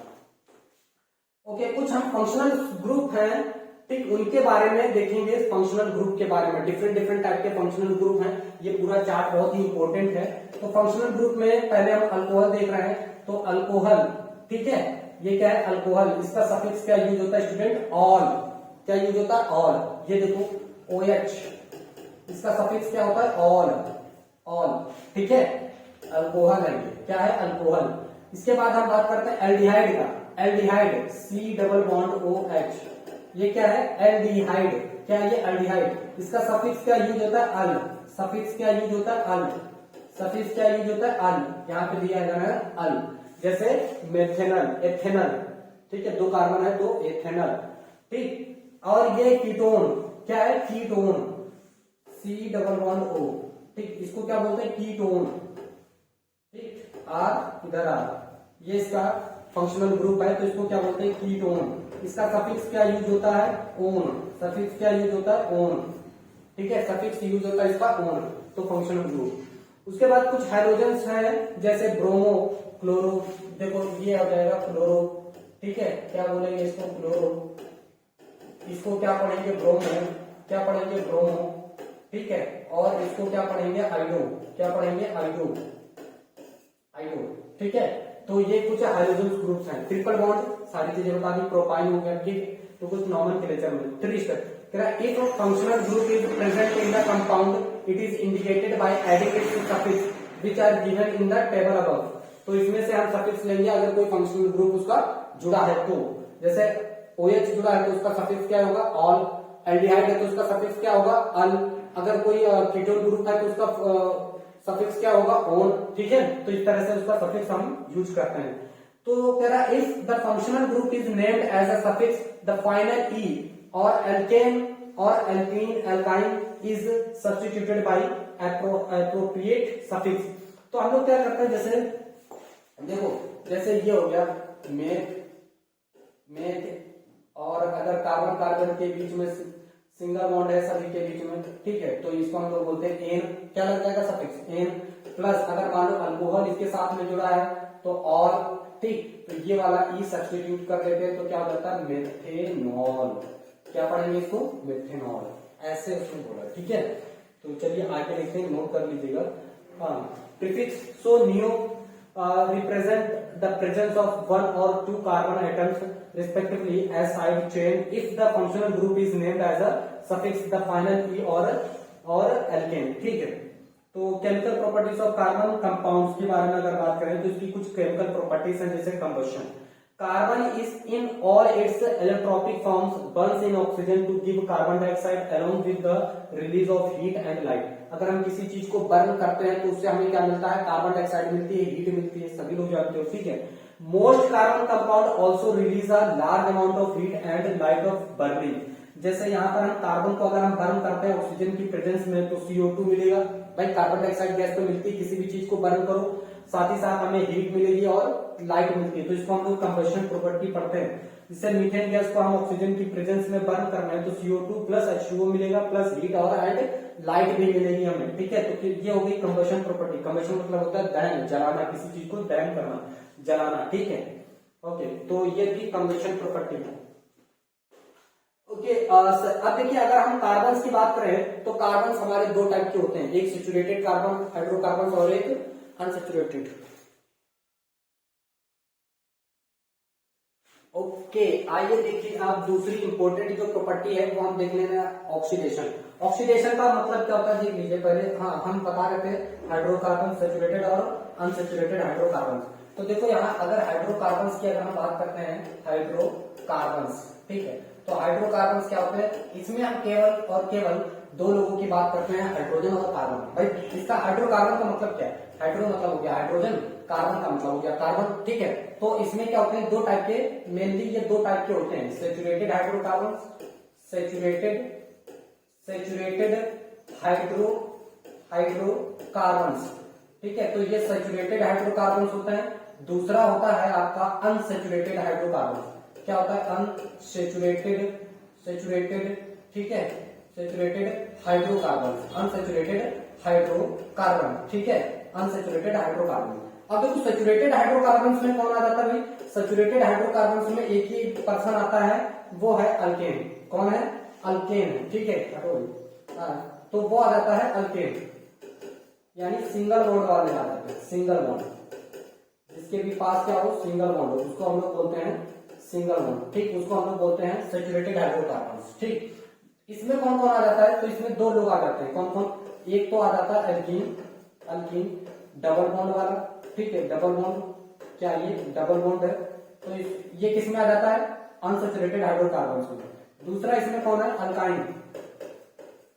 ओके, कुछ हम फंक्शनल ग्रुप हैं, ठीक, उनके बारे में देखेंगे। फंक्शनल ग्रुप के बारे में, डिफरेंट टाइप के फंक्शनल ग्रुप हैं, ये पूरा चार्ट बहुत ही इंपॉर्टेंट है। तो फंक्शनल ग्रुप में पहले हम अल्कोहल देख रहे हैं, तो अल्कोहल, ठीक है, ये क्या है, अल्कोहल, इसका सफिक्स क्या यूज होता है स्टूडेंट, ऑल, क्या यूज होता है, ऑल। ये देखो OH, इसका सफिक्स क्या होता है, ऑल, ठीक है, अल्कोहल है, क्या है, अल्कोहल। इसके बाद हम बात करते हैं एल्डिहाइड का, aldehyde, C double bond OH, ये क्या है, एल्डिहाइड, क्या है ये, एल्डिहाइड। इसका सफिक्स क्या यूज होता है, अल, सफिक्स क्या यूज होता है, अल, सफिक्स क्या यूज होता है, अल, यहाँ पे दिया जाना है अल। जैसे मेथेनल, एथेनल, ठीक है, 2 कार्बन है तो एथेनल, ठीक। और ये कीटोन क्या है, ketone, C double bond O, ठीक, इसको क्या बोलते हैं, कीटोन, ठीक, R इधर R, ये इसका फंक्शनल ग्रुप है, तो इसको क्या बोलते हैं, कीटोन। इसका सफिक्स क्या यूज होता है, ओन, सफिक्स क्या यूज होता है, ओन, ठीक है, सफिक्स यूज होता है इसका ओन, तो फंक्शनल ग्रुप। उसके बाद कुछ हाइड्रोजन्स है जैसे ब्रोमो, क्लोरो, देखो ये आ जाएगा क्लोरो, ठीक है, क्या बोलेंगे इसको, क्लोरो, इसको क्या पढ़ेंगे, ब्रोमो, क्या पढ़ेंगे, ब्रोमो, ठीक है, और इसको क्या पढ़ेंगे, आइडो, क्या पढ़ेंगे, आइडो, आइडो, ठीक है। तो ये कुछ हाइड्रोजन ग्रुप्स हैं। ट्रिपल बॉन्ड सारी चीजें बता दी, प्रोपाइन हो गया, ठीक, तो कुछ नॉमेनक्लेचर में। Three step, if a functional group is present in the compound, it is indicated by adding its suffix which are given in the table above। तो इसमें से हम सफिक्स लेंगे अगर कोई फंक्शनल ग्रुप उसका जुड़ा है तो, जैसे OH जुड़ा है तो उसका सफिक्स क्या होगा, ऑल, एल्डिहाइड है तो उसका सफिक्स क्या होगा, अल, अगर कोई कीटोन ग्रुप है तो उसका सफिक्स क्या होगा, ओन, ठीक है, तो इस तरह से उसका सफिक्स हम यूज करते हैं। तो कह रहा if the functional group is named as a suffix the final e or alkane or alkyne is substituted by appropriate suffix। तो हम लोग क्या करते हैं, जैसे देखो, जैसे ये हो गया मेथ, और अगर कार्बन कार्बन के बीच में सिंगल बॉन्ड है सभी के बीच में, ठीक है, तो इसको हम लोग बोलते हैं एन, क्या लग जाएगा, सफिक्स एन, प्लस अगर मान लो अल्कोहल इसके साथ में जुड़ा है तो ऑल, ठीक, तो ये वाला ई सब्स्टिट्यूट कर देते हैं तो क्या हो जाता है, मेथेनॉल, क्या पढ़ेंगे इसको, मेथेनॉल, ऐसे उसने बोला, ठीक है। तो चलिए आगे लिखते हैं, नोट कर लीजिएगा। हाँ, prefix, so neo represent the presence of one और two carbon atoms respectively as side chain if the functional group is named as a suffix the final e और एल्केन, ठीक है। तो chemical properties of carbon compounds के बारे में अगर बात करें तो इसकी कुछ केमिकल प्रॉपर्टीज हैं, जैसे combustion, carbon is in all its allotropic forms burns in oxygen to give carbon dioxide along with the release of heat and light। अगर हम किसी चीज को बर्न करते हैं तो उससे हमें क्या मिलता है, कार्बन डाइऑक्साइड मिलती है, हीट मिलती है, सभी लोग जानते हो, ठीक है। Most carbon compound also release a large amount of heat and light of burning. जैसे यहाँ पर हम कार्बन को अगर हम बर्न करते हैं ऑक्सीजन की प्रेजेंस में तो CO2 मिलेगा, भाई कार्बन डाइऑक्साइड गैस तो मिलती है, किसी भी चीज को बर्न करो साथ ही साथ हमें हीट मिलेगी और लाइट मिलती है, तो इसको हम लोग कंबशन प्रॉपर्टी पढ़ते हैं। जिससे मीथेन गैस को हम ऑक्सीजन की प्रेजेंस में बर्न करना है तो CO2 प्लस H2O मिलेगा, प्लस हीट और एंड लाइट भी मिलेगी हमें, ठीक है। तो ये हो गई कंबशन प्रॉपर्टी। कंबशन मतलब होता है दहन, जलाना, किसी चीज को दहन करना, जलाना, ठीक है, ओके। तो ये भी कंबशन प्रॉपर्टी है, ओके। अब देखिए अगर हम कार्बन की बात करें तो कार्बन हमारे दो टाइप के होते हैं, एक सैचुरेटेड कार्बन हाइड्रोकार्बन और एक अनसैचुरेटेड। ओके, आइए देखिए आप दूसरी इंपॉर्टेंट जो प्रॉपर्टी है वो हम देख लेना है, ऑक्सीडेशन। ऑक्सीडेशन का मतलब क्या होता है देख लीजिए पहले। हाँ, हम बता रहे थे हाइड्रोकार्बन, सैचुरेटेड और अनसैचुरेटेड हाइड्रोकार्बन। तो देखो यहाँ अगर हाइड्रोकार्बन की अगर हम बात करते हैं, हाइड्रोकार्बन, ठीक है, तो हाइड्रोकार्बन क्या होते हैं, इसमें हम केवल और केवल दो लोगों की बात करते हैं, हाइड्रोजन और कार्बन। भाई इसका हाइड्रोकार्बन का मतलब क्या है, हाइड्रो मतलब हो गया हाइड्रोजन, कार्बन का मतलब हो गया कार्बन, ठीक है। तो इसमें क्या होते हैं, दो टाइप के, मेनली ये दो टाइप के होते हैं, सैचुरेटेड हाइड्रोकार्बन, सैचुरेटेड हाइड्रोकार्बन, ठीक है। तो ये सैचुरेटेड हाइड्रोकार्बन होता है। दूसरा होता है आपका अनसैचुरेटेड हाइड्रोकार्बन। क्या होता है, सैचुरेटेड, ठीक है, सैचुरेटेड हाइड्रोकार्बन, अनसैचुरेटेड हाइड्रोकार्बन, ठीक है, अनसैचुरेटेड हाइड्रोकार्बन। अब देखो सैचुरेटेड हाइड्रोकार्बन में कौन आ जाता है भाई, सैचुरेटेड हाइड्रोकार्बन में एक ही पर्सन आता है, वो है अल्केन। कौन है, अल्केन, ठीक है, तो वो आ जाता है अल्केन, यानी सिंगल बॉन्ड वाले आ जाते हैं, सिंगल बॉन्ड, जिसके भी पास क्या हो सिंगल बॉन्ड हो उसको हम लोग बोलते हैं सिंगल बॉन्ड, ठीक, उसको हम लोग बोलते हैं सैचुरेटेड हाइड्रोकार्बन, ठीक। इसमें कौन कौन आ जाता है, तो इसमें दो लोग आ जाते हैं, कौन कौन, एक तो आ जाता है अल्कीन डबल बॉन्ड वाला, ठीक है, डबल बॉन्ड, क्या ये डबल बॉन्ड है, तो ये किस में आ जाता है, अनसैचुरेटेड हाइड्रोकार्बन में। दूसरा इसमें कौन है, अल्काइन,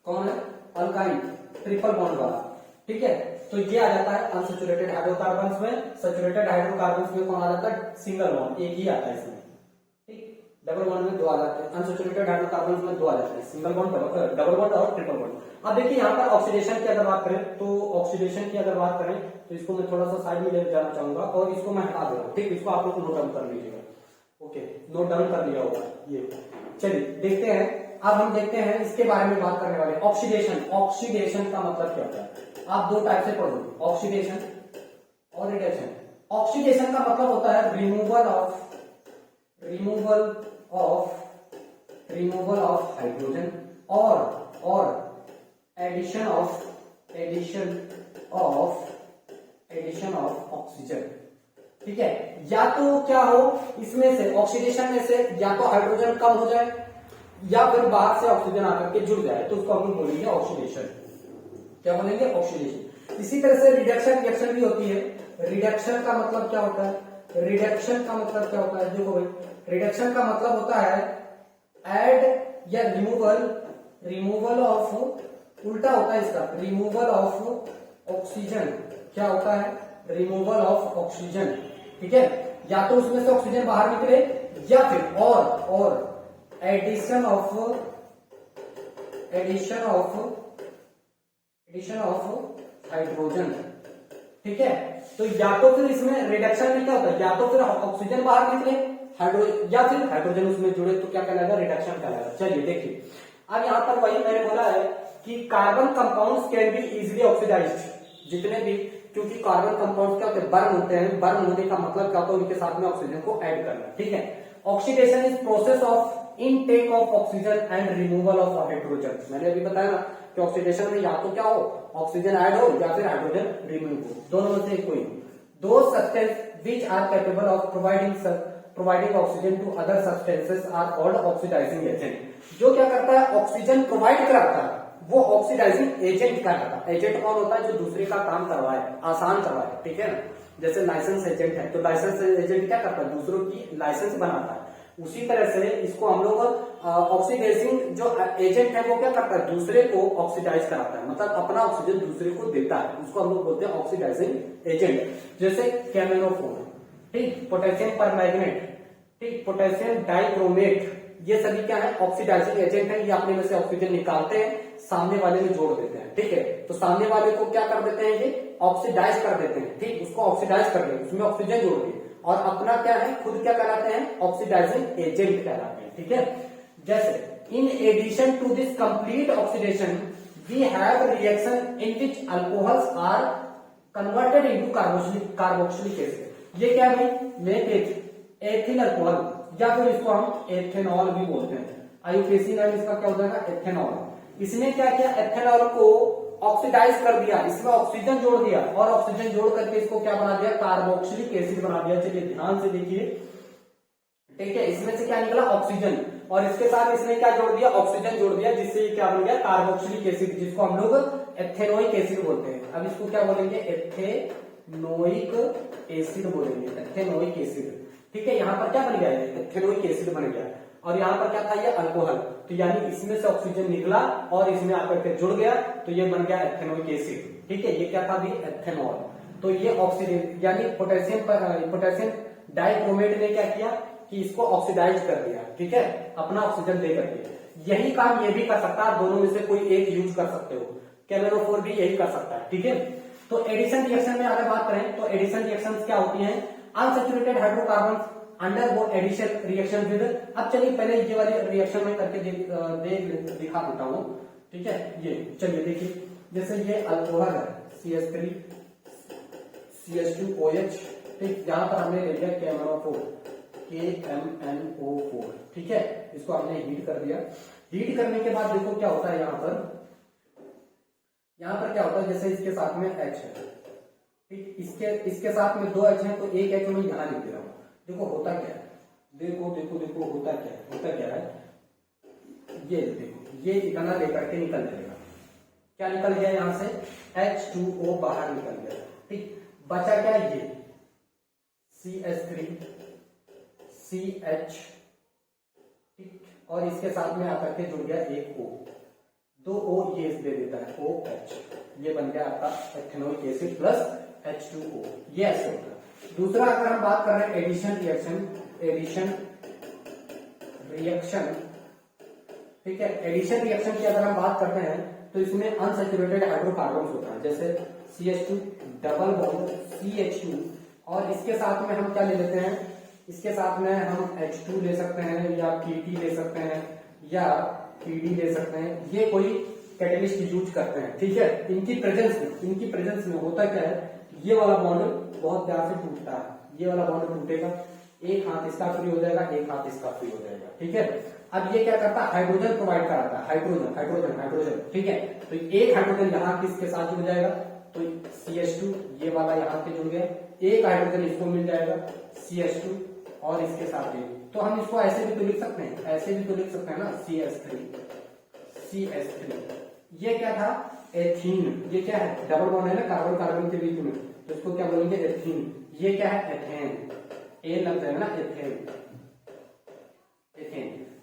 कौन है, अल्काइन, ट्रिपल बॉन्ड वाला, ठीक है। तो ये आ जाता है अनसैचुरेटेड हाइड्रोकार्बन में। सैचुरेटेड हाइड्रोकार्बन में कौन आ जाता है, सिंगल बॉन्ड, एक ही आता है इसमें, ठीक। डबल बॉन्ड में 2 आ जाते हैं, अनसैचुरेटेड हाइड्रोकार्बन में 2 आ जाते हैं, सिंगल बॉन्ड, डबल बॉन्ड और ट्रिपल बॉन्ड। अब देखिए यहाँ पर ऑक्सीडेशन की अगर बात करें तो ऑक्सीडेशन की अगर बात करें तो इसको मैं थोड़ा सा साइड में ले जाना चाहूंगा और इसको मैं हटा दे रहा हूँ, ठीक, इसको आप लोग नोट डाउन कर लीजिएगा। ओके, नोट डाउन कर लिया होगा ये। चलिए देखते हैं, अब हम देखते हैं इसके बारे में बात करने वाले ऑक्सीडेशन। ऑक्सीडेशन का मतलब क्या होता है, आप 2 टाइप से पढ़ोगे, ऑक्सीडेशन और रिडक्शन। ऑक्सीडेशन का मतलब होता है रिमूवल ऑफ हाइड्रोजन और एडिशन ऑफ ऑक्सीजन, ठीक है। या तो क्या हो इसमें से, ऑक्सीडेशन में से या तो हाइड्रोजन कम हो जाए या फिर बाहर से ऑक्सीजन आकर के जुड़ जाए, तो उसको हम बोलेंगे ऑक्सीडेशन। क्या बोलेंगे, ऑक्सीडेशन। इसी तरह से रिडक्शन रिएक्शन भी होती है। रिडक्शन का मतलब क्या होता है, रिडक्शन का मतलब क्या होता है, देखो भाई, रिडक्शन का मतलब होता है ऐड या रिमूवल ऑफ, उल्टा होता है इसका, रिमूवल ऑफ ऑक्सीजन। क्या होता है, रिमूवल ऑफ ऑक्सीजन, ठीक है। या तो उसमें से ऑक्सीजन बाहर निकले या फिर और एडिशन ऑफ हाइड्रोजन, ठीक है। तो या तो फिर इसमें रिडक्शन में क्या होता है, या तो फिर ऑक्सीजन बाहर निकले हाइड्रोजन या फिर हाइड्रोजन उसमें जुड़े, तो क्या कहलाएगा, रिडक्शन कहलाएगा। चलिए देखिए, अब यहाँ पर वही मैंने बोला है कि carbon compounds can be easily oxidised, जितने भी, क्योंकि कार्बन कंपाउंड्स क्या होते हैं, बर्न होते हैं। बर्न होने का मतलब क्या होता है, उनके साथ में ऑक्सीजन को ऐड करना, ठीक है। Oxidation is process of intake of oxygen and removal of hydrogen. मैंने अभी बताया ना कि ऑक्सीडेशन में या तो क्या हो, ऑक्सीजन ऐड हो या फिर हाइड्रोजन रिमूव हो, दोनों में से कोई। दो substance which are capable of providing oxygen to other substances are called oxidising agent. जो क्या करता है, ऑक्सीजन प्रोवाइड कराता है, वो ऑक्सीडाइजिंग एजेंट कहलाता है। एजेंट कौन होता है, जो दूसरे का काम करवाए, आसान करवाए, ठीक है ना। जैसे लाइसेंस एजेंट है, तो लाइसेंस एजेंट क्या करता है, दूसरों की लाइसेंस बनाता है। उसी तरह से इसको हम लोग ऑक्सीडाइजिंग जो एजेंट है वो क्या करता है, दूसरे को ऑक्सीडाइज कराता है, मतलब अपना ऑक्सीजन दूसरे को देता है, उसको हम लोग बोलते हैं ऑक्सीडाइजिंग एजेंट। जैसे कैमेनोफोन, ठीक, पोटेशियम परमैंगनेट, ठीक, पोटेशियम डाइक्रोमेट, ये सभी क्या है, ऑक्सीडाइजिंग एजेंट है। ये अपने में से ऑक्सीजन निकालते हैं, सामने वाले में जोड़ देते हैं, ठीक है। तो सामने वाले को क्या कर देते हैं, ये ऑक्सीडाइज कर देते हैं, ठीक, उसको ऑक्सीडाइज कर देते हैं, उसमें ऑक्सीजन जोड़ दिए, और अपना क्या है, खुद क्या कहलाते हैं, ऑक्सीडाइजिंग एजेंट कहलाते हैं, ठीक है। जैसे in addition to this complete oxidation we have reaction in which alcohols are converted into carboxylic acid. ये क्या है, एथिल अल्कोहल, या फिर इसको हम एथेनॉल भी बोलते हैं। आईयूपीएसी नाम इसका क्या हो जाएगा, एथेनॉल। इसने क्या किया, एथेनॉल को ऑक्सीडाइज कर दिया, इसमें ऑक्सीजन जोड़ दिया, और ऑक्सीजन जोड़ करके इसको क्या बना दिया, कार्बोक्सिलिक एसिड बना दिया। चलिए ध्यान से देखिए, ठीक है, इसमें से क्या निकला, ऑक्सीजन, और इसके साथ इसने क्या जोड़ दिया, ऑक्सीजन जोड़ दिया, जिससे ये क्या बन गया, कार्बोक्सिलिक एसिड, जिसको हम लोग एथेनोइक एसिड बोलते हैं। अब इसको क्या बोलेंगे, एथेनोइक एसिड बोलेंगे, एथेनोइक एसिड, ठीक है। यहाँ पर क्या बन गया, एथेनोइक एसिड बन गया, और यहाँ पर क्या था, ये अल्कोहल, तो यानी इसमें से ऑक्सीजन निकला और इसमें आकर के जुड़ गया, तो ये बन गया एथेनोइक एसिड, ठीक है। ये क्या था भी, एथेनॉल। तो ये ऑक्सीडेशन, यानी पोटेशियम डाइक्रोमेट ने क्या किया कि इसको ऑक्सीडाइज कर दिया, ठीक है, अपना ऑक्सीजन दे करके। यही काम ये भी कर सकता है, दोनों में से कोई एक यूज कर सकते हो, कैमेरोफोर भी यही कर सकता है, ठीक है। तो एडिशन रिएक्शन में अगर बात करें तो एडिशन रिएक्शंस क्या होती हैं, unsaturated hydrocarbon undergo addition reaction with. अब चलिए पहले ये वाली रिएक्शन में करके दिखा देता हूं, ठीक है। ये चलिए देखिए, जैसे ये अल्कोहल है, CH3 CH2OH, ठीक, यहां पर हमने ले लिया कैमेरोफोर, KMNO4, ठीक है। इसको हमने हीट कर दिया। हीट करने के बाद देखो क्या होता है, यहां पर क्या होता है, जैसे इसके साथ में H है, ठीक, इसके साथ में 2 H है, तो एक H मैं यहां लिख दे रहा हूं। देखो होता क्या है, देखो होता क्या है, ये देखो, ये इतना लेकर के निकल जाएगा, क्या निकल गया, यहां से H2O बाहर निकल गया, ठीक। बचा क्या, ये CH3 CH, ठीक, और इसके साथ में आकर के जुड़ गया एक O, 2 O ये दे देता है OH, ये बन गया आपका एथेनोइक एसिड प्लस H2O, ये ऐसे होता है। दूसरा अगर हम बात कर रहे हैं एडिशन रिएक्शन, ठीक है, एडिशन रिएक्शन की अगर हम बात करते हैं तो इसमें अनसैचुरेटेड हाइड्रोकार्बन होता है, जैसे CH2 डबल बॉन्ड CH2, और इसके साथ में हम क्या ले लेते हैं, इसके साथ में हम H2 ले सकते हैं या PT ले सकते हैं या PD ले सकते हैं, ये कोई कैटेलिस्ट यूज करते हैं, ठीक है। इनकी प्रेजेंस में होता क्या है, ये वाला बॉन्ड बहुत प्यार से टूटता है, ये वाला बॉन्ड टूटेगा, एक हाथ इसका फ्री हो जाएगा, एक हाथ इसका फ्री हो जाएगा, ठीक है। अब ये क्या करता है, हाइड्रोजन प्रोवाइड कराता है, हाइड्रोजन, ठीक है। तो एक हाइड्रोजन यहाँ किसके साथ जुड़ जाएगा, तो CH2 ये वाला यहाँ पे जुड़ गया, एक हाइड्रोजन इसको मिल जाएगा CH2 और इसके साथ भी, तो हम इसको ऐसे भी तो लिख सकते हैं, ऐसे भी तो लिख सकते हैं ना, CH3, ये क्या था, एथीन, ये क्या है, डबल बॉन्ड है ना कार्बन कार्बन के बीच में, तो इसको क्या बोलेंगे, एथीन। ये क्या है, एथेन, ए लग जाएगा ना, एथेन,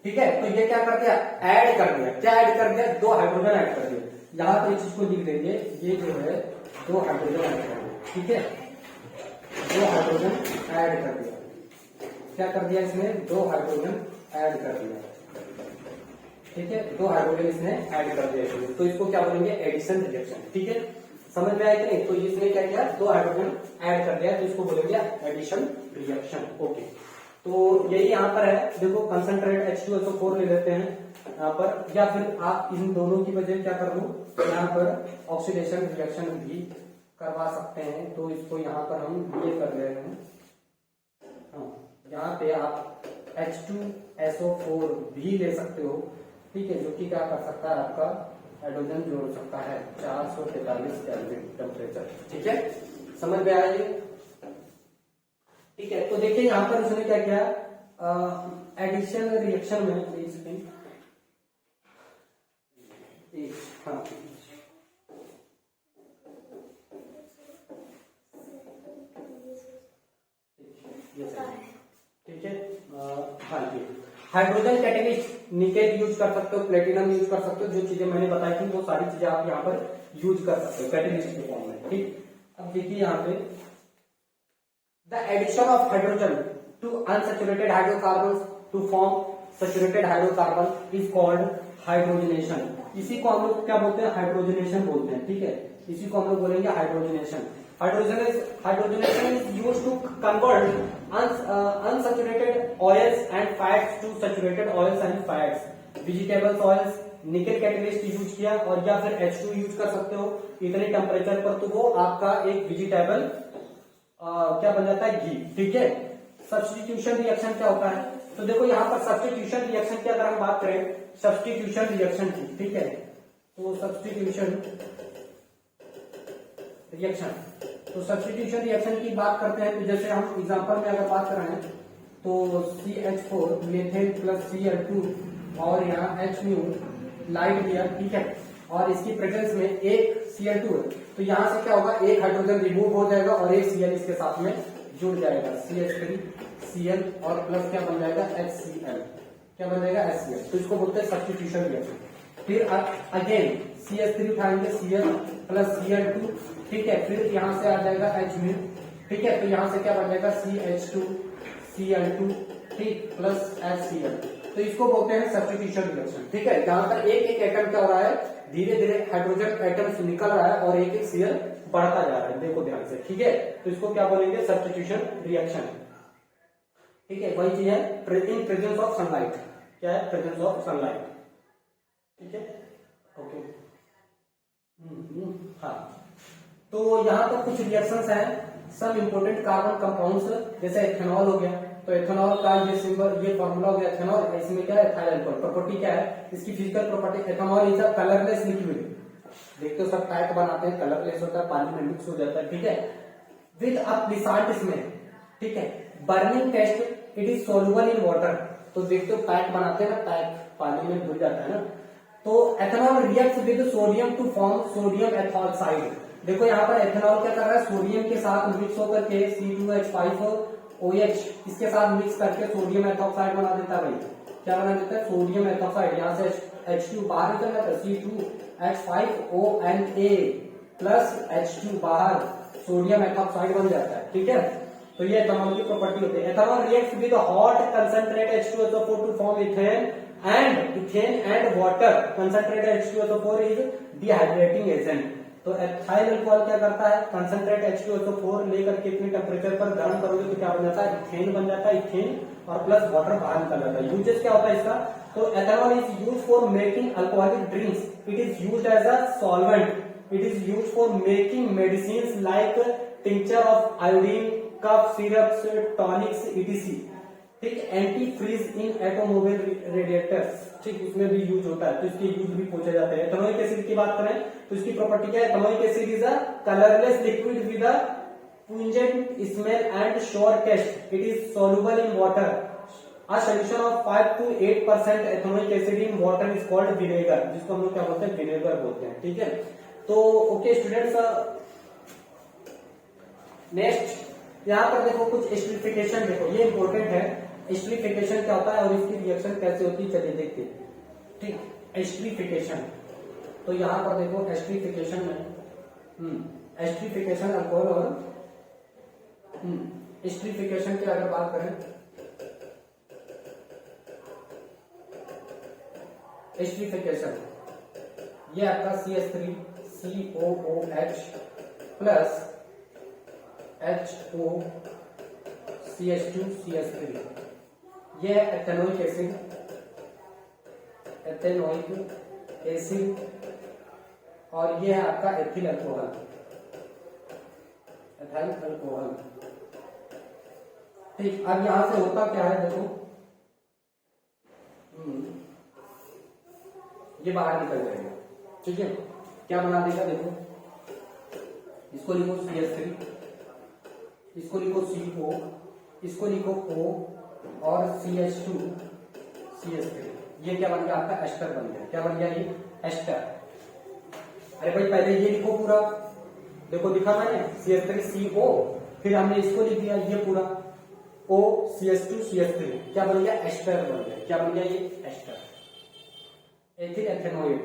ठीक है। तो ये क्या कर दिया, ऐड कर दिया, क्या ऐड कर दिया, दो हाइड्रोजन ऐड कर दिया, यहां पर इस चीज को लिख देंगे, ये जो है दो हाइड्रोजन ऐड कर दिया, ठीक है, दो हाइड्रोजन ऐड कर दिया, क्या कर दिया इसने, दो हाइड्रोजन ऐड कर दिया, ठीक है, दो हाइड्रोजन इसने ऐड कर दिया इसमें, तो इसको क्या बोलेंगे, एडिशन रिएक्शन, ठीक है, समझ में आया कि नहीं। तो इसने क्या किया, दो हाइड्रोजन ऐड कर दिया, तो इसको बोलेंगे एडिशन रिएक्शन, ओके। तो यही यहाँ पर है, देखो कंसंट्रेट H2SO4 ले लेते हैं यहाँ पर, या फिर आप इन दोनों की वजह क्या कर लो, यहाँ पर ऑक्सीडेशन रिएक्शन भी करवा सकते हैं, तो इसको यहाँ पर हम ये कर ले रहे हैं, यहाँ पे आप H2SO4 भी ले सकते हो, ठीक है, जो कि क्या कर सकता है, आपका हाइड्रोजन जोड़ सकता है 443 केल्विन टेम्परेचर, ठीक है, समझ में आया ये, ठीक है। तो देखिए यहाँ पर उसने क्या किया, एडिशन रिएक्शन में हाँ, ठीक है, हाँ जी, हाइड्रोजन कैटेलिस्ट निकेल यूज कर सकते हो, प्लेटिनम यूज कर सकते हो, जो चीजें मैंने बताई थी वो सारी चीजें आप यहाँ पर यूज कर सकते हो कैटेलिस्ट के फॉर्म में, ठीक। अब देखिए यहाँ पे the addition of hydrogen to unsaturated hydrocarbon to form saturated hydrocarbon is called hydrogenation, इसी को हम लोग क्या बोलते हैं, हाइड्रोजनेशन बोलते हैं, ठीक है, इसी को हम लोग बोलेंगे hydrogenation. Hydrogenation is used to convert unsaturated oils and fats to saturated oils and fats. Vegetable oils, nickel catalyst use किया, और या फिर H2 यूज कर सकते हो इतने टेम्परेचर पर, तो वो आपका एक वेजिटेबल क्या बन जाता है, घी, ठीक है। सब्स्टिट्यूशन रिएक्शन क्या होता है, तो देखो यहाँ पर सब्स्टिट्यूशन रिएक्शन की अगर हम बात करें, सब्स्टिट्यूशन रिएक्शन की, ठीक है, तो सब्स्टिट्यूशन रिएक्शन, तो सब्स्टिट्यूशन रिएक्शन की बात करते हैं, तो जैसे हम एग्जांपल में अगर बात कर रहे हैं, तो CH4 मीथेन प्लस Cl2 और यहाँ H म्यू लाइट लिया, ठीक है, और इसकी प्रेजेंस में एक Cl2 है, तो यहाँ से क्या होगा, एक हाइड्रोजन रिमूव हो जाएगा और एक Cl इसके साथ में जुड़ जाएगा, CH3 Cl और प्लस क्या बन जाएगा, HCl, क्या बन जाएगा, HCl, तो इसको बोलते हैं सब्स्टिट्यूशन रिएक्शन। फिर अगेन CH3 उठाएंगे, Cl प्लस Cl2, ठीक है, फिर यहाँ से आ जाएगा H म्यू, ठीक है, तो यहाँ से क्या बन जाएगा, CH2 Cl2, ठीक, प्लस HCl, तो इसको बोलते हैं सब्स्टिट्यूशन रिएक्शन, ठीक है, जहां पर एक एक एटम क्या हो रहा है, धीरे धीरे हाइड्रोजन एटम निकल रहा है और एक एक Cl बढ़ता जा रहा है, देखो ध्यान से, ठीक है, तो इसको क्या बोलेंगे, सब्स्टिट्यूशन रिएक्शन, ठीक है। वही चीज है इन प्रेजेंस ऑफ सनलाइट, क्या है, प्रेजेंस ऑफ सनलाइट, ठीक है, ओके, हाँ। तो यहाँ पर कुछ रिएक्शंस हैं, सब इंपोर्टेंट कार्बन कंपाउंड्स, जैसे एथेनॉल हो गया, तो एथेनॉल का ये सिंबल, ये फॉर्मूला हो गया एथेनॉल, इसमें क्या है, एथाइल अल्कोहल, प्रॉपर्टी क्या है, इसकी physical property, ethanol is a colourless liquid, देखते हो सब पैक बनाते हैं, कलरलेस होता है, पानी में मिक्स हो जाता है, ठीक है, विद अ प्लिसार्ट स्मेल, ठीक है, burning taste it is soluble in water, तो देखते हो पैक बनाते हैं ना, पैक पानी में घुल जाता है ना, तो ethanol reacts with sodium to form sodium ethoxide, देखो यहाँ पर एथेनॉल क्या कर रहा है, सोडियम के साथ मिक्स होकर के C2H5OH इसके साथ मिक्स करके सोडियम एथॉक्साइड बना देता है, भाई क्या बना देता है, सोडियम एथॉक्साइड, यहाँ से H2 बाहर निकल जाता है, C2H5ONA प्लस H2 बाहर सोडियम एथॉक्साइड बन जाता है, ठीक है। तो ये एथेनॉल की प्रॉपर्टी होती है। Ethanol reacts with hot concentrate H2SO4 to form ethene and water. Concentrate H2SO4 is dehydrating agent. तो एथाइल अल्कोहल क्या करता है, कंसंट्रेट H2SO4 लेकर के इतने टेम्परेचर पर गर्म करोगे तो क्या बन जाता है, इथेन बन जाता है। इथेन और प्लस वाटर बाहर निकल जाता है। यूजेस क्या होता है इसका, तो ethanol is use for making alcoholic drinks, it is used as a solvent, it is used for making medicine like tincture of iodine, cough syrups, tonics etc। ठीक, anti freeze in automobile radiators, ठीक, उसमें भी use होता है, तो इसके use भी पूछे जाते हैं। एथेनोइक एसिड की बात करें तो इसकी प्रॉपर्टी क्या है, ethanoic acid is a colourless liquid with a pungent smell and sour taste, it is soluble in water, a solution of 5 to 8% ethanoic acid in water is called vinegar, जिसको हम लोग क्या बोलते हैं, विनेगर बोलते हैं। ठीक है, तो ओके स्टूडेंट्स, नेक्स्ट यहाँ पर देखो कुछ एस्टरीफिकेशन, देखो ये इंपॉर्टेंट है। एस्टरीफिकेशन क्या होता है और इसकी रिएक्शन कैसे होती है, चलिए देखते हैं। ठीक, एस्टरीफिकेशन, तो यहाँ पर देखो एस्टरीफिकेशन में एस्टरीफिकेशन अल्कोहल और एस्टरीफिकेशन की अगर बात करें, एस्टरीफिकेशन ये आपका CH3COOH प्लस HO CH2CH3, ये है एथेनोइक एसिड, एथेनोइक एसिड, और ये है आपका एथिल अल्कोहल, एथाइल अल्कोहल। ठीक, अब यहां से होता क्या है, देखो ये बाहर निकल जाएगा। ठीक है, क्या बना देगा, देखो इसको लिखो CH3, इसको लिखो CO, इसको लिखो O और CH2 CH3, ये क्या बन गया आपका, एस्टर बन गया। क्या बन गया ये, एस्टर। अरे भाई पहले ये लिखो पूरा, देखो लिखा मैंने CH3CO, फिर हमने इसको लिख दिया ये पूरा O CH2 CH3, क्या बन गया, एस्टर बन गया। क्या बन गया ये, ester. Ethyl ethanoate,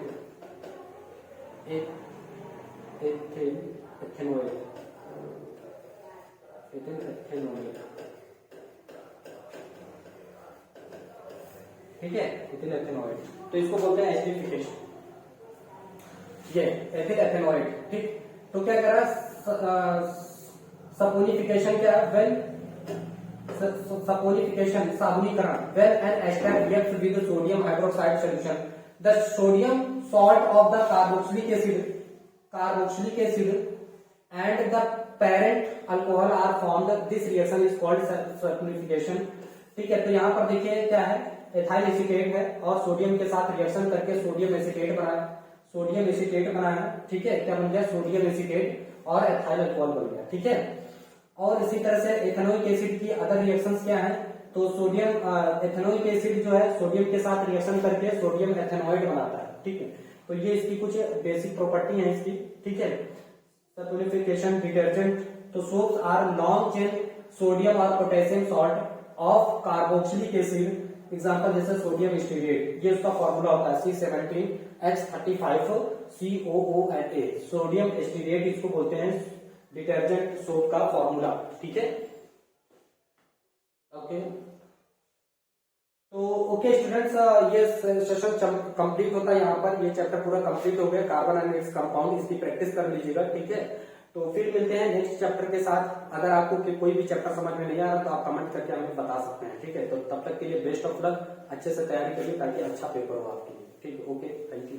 ethyl ethanoate, ethyl ethanoate, ठीक है, एथिल एथेनोइड, तो इसको बोलते हैं एस्टरीफिकेशन, ये एथिल एथेनोइड। ठीक, तो क्या कर रहा है, सपोनिफिकेशन क्या है, व्हेन सपोनिफिकेशन साबुनीकरण, when an ester reacts with sodium hydroxide solution, the sodium salt of the carboxylic acid and the parent alcohol are formed, this reaction is called saponification. ठीक है, तो यहाँ पर देखिए क्या है, एथाइल एसीटेट है और सोडियम के साथ रिएक्शन करके सोडियम एसीटेट बनाया, ठीक है, क्या बन गया, सोडियम एसीटेट और एथाइल अल्कोहल बन गया। ठीक है, और इसी तरह से एथेनोइक एसिड की अदर रिएक्शंस क्या है, तो सोडियम एथेनोइक एसिड जो है सोडियम के साथ रिएक्शन करके सोडियम एथेनॉइड बनाता है। ठीक है, तो ये इसकी कुछ बेसिक प्रॉपर्टी है इसकी। ठीक है, सपोनिफिकेशन डिटर्जेंट, तो soaps are long chain sodium और potassium salt of carboxylic acid, example जैसे सोडियम स्टीरेट, ये उसका फॉर्मूला होता है C17H35COONA, सोडियम स्टीरेट इसको बोलते हैं डिटर्जेंट सोप का फॉर्मूला। ठीक है, ओके, तो ओके स्टूडेंट्स, ये सेशन कंप्लीट होता है, यहाँ पर ये चैप्टर पूरा कंप्लीट हो गया, कार्बन एंड इट्स कंपाउंड, इसकी प्रैक्टिस कर लीजिएगा। ठीक है, तो फिर मिलते हैं नेक्स्ट चैप्टर के साथ। अगर आपको कोई भी चैप्टर समझ में नहीं आ रहा तो आप कमेंट करके हमें बता सकते हैं। ठीक है, तो तब तक के लिए बेस्ट ऑफ लक, अच्छे से तैयारी करिए ताकि अच्छा पेपर हो आपके लिए। ठीक है, ओके, थैंक यू।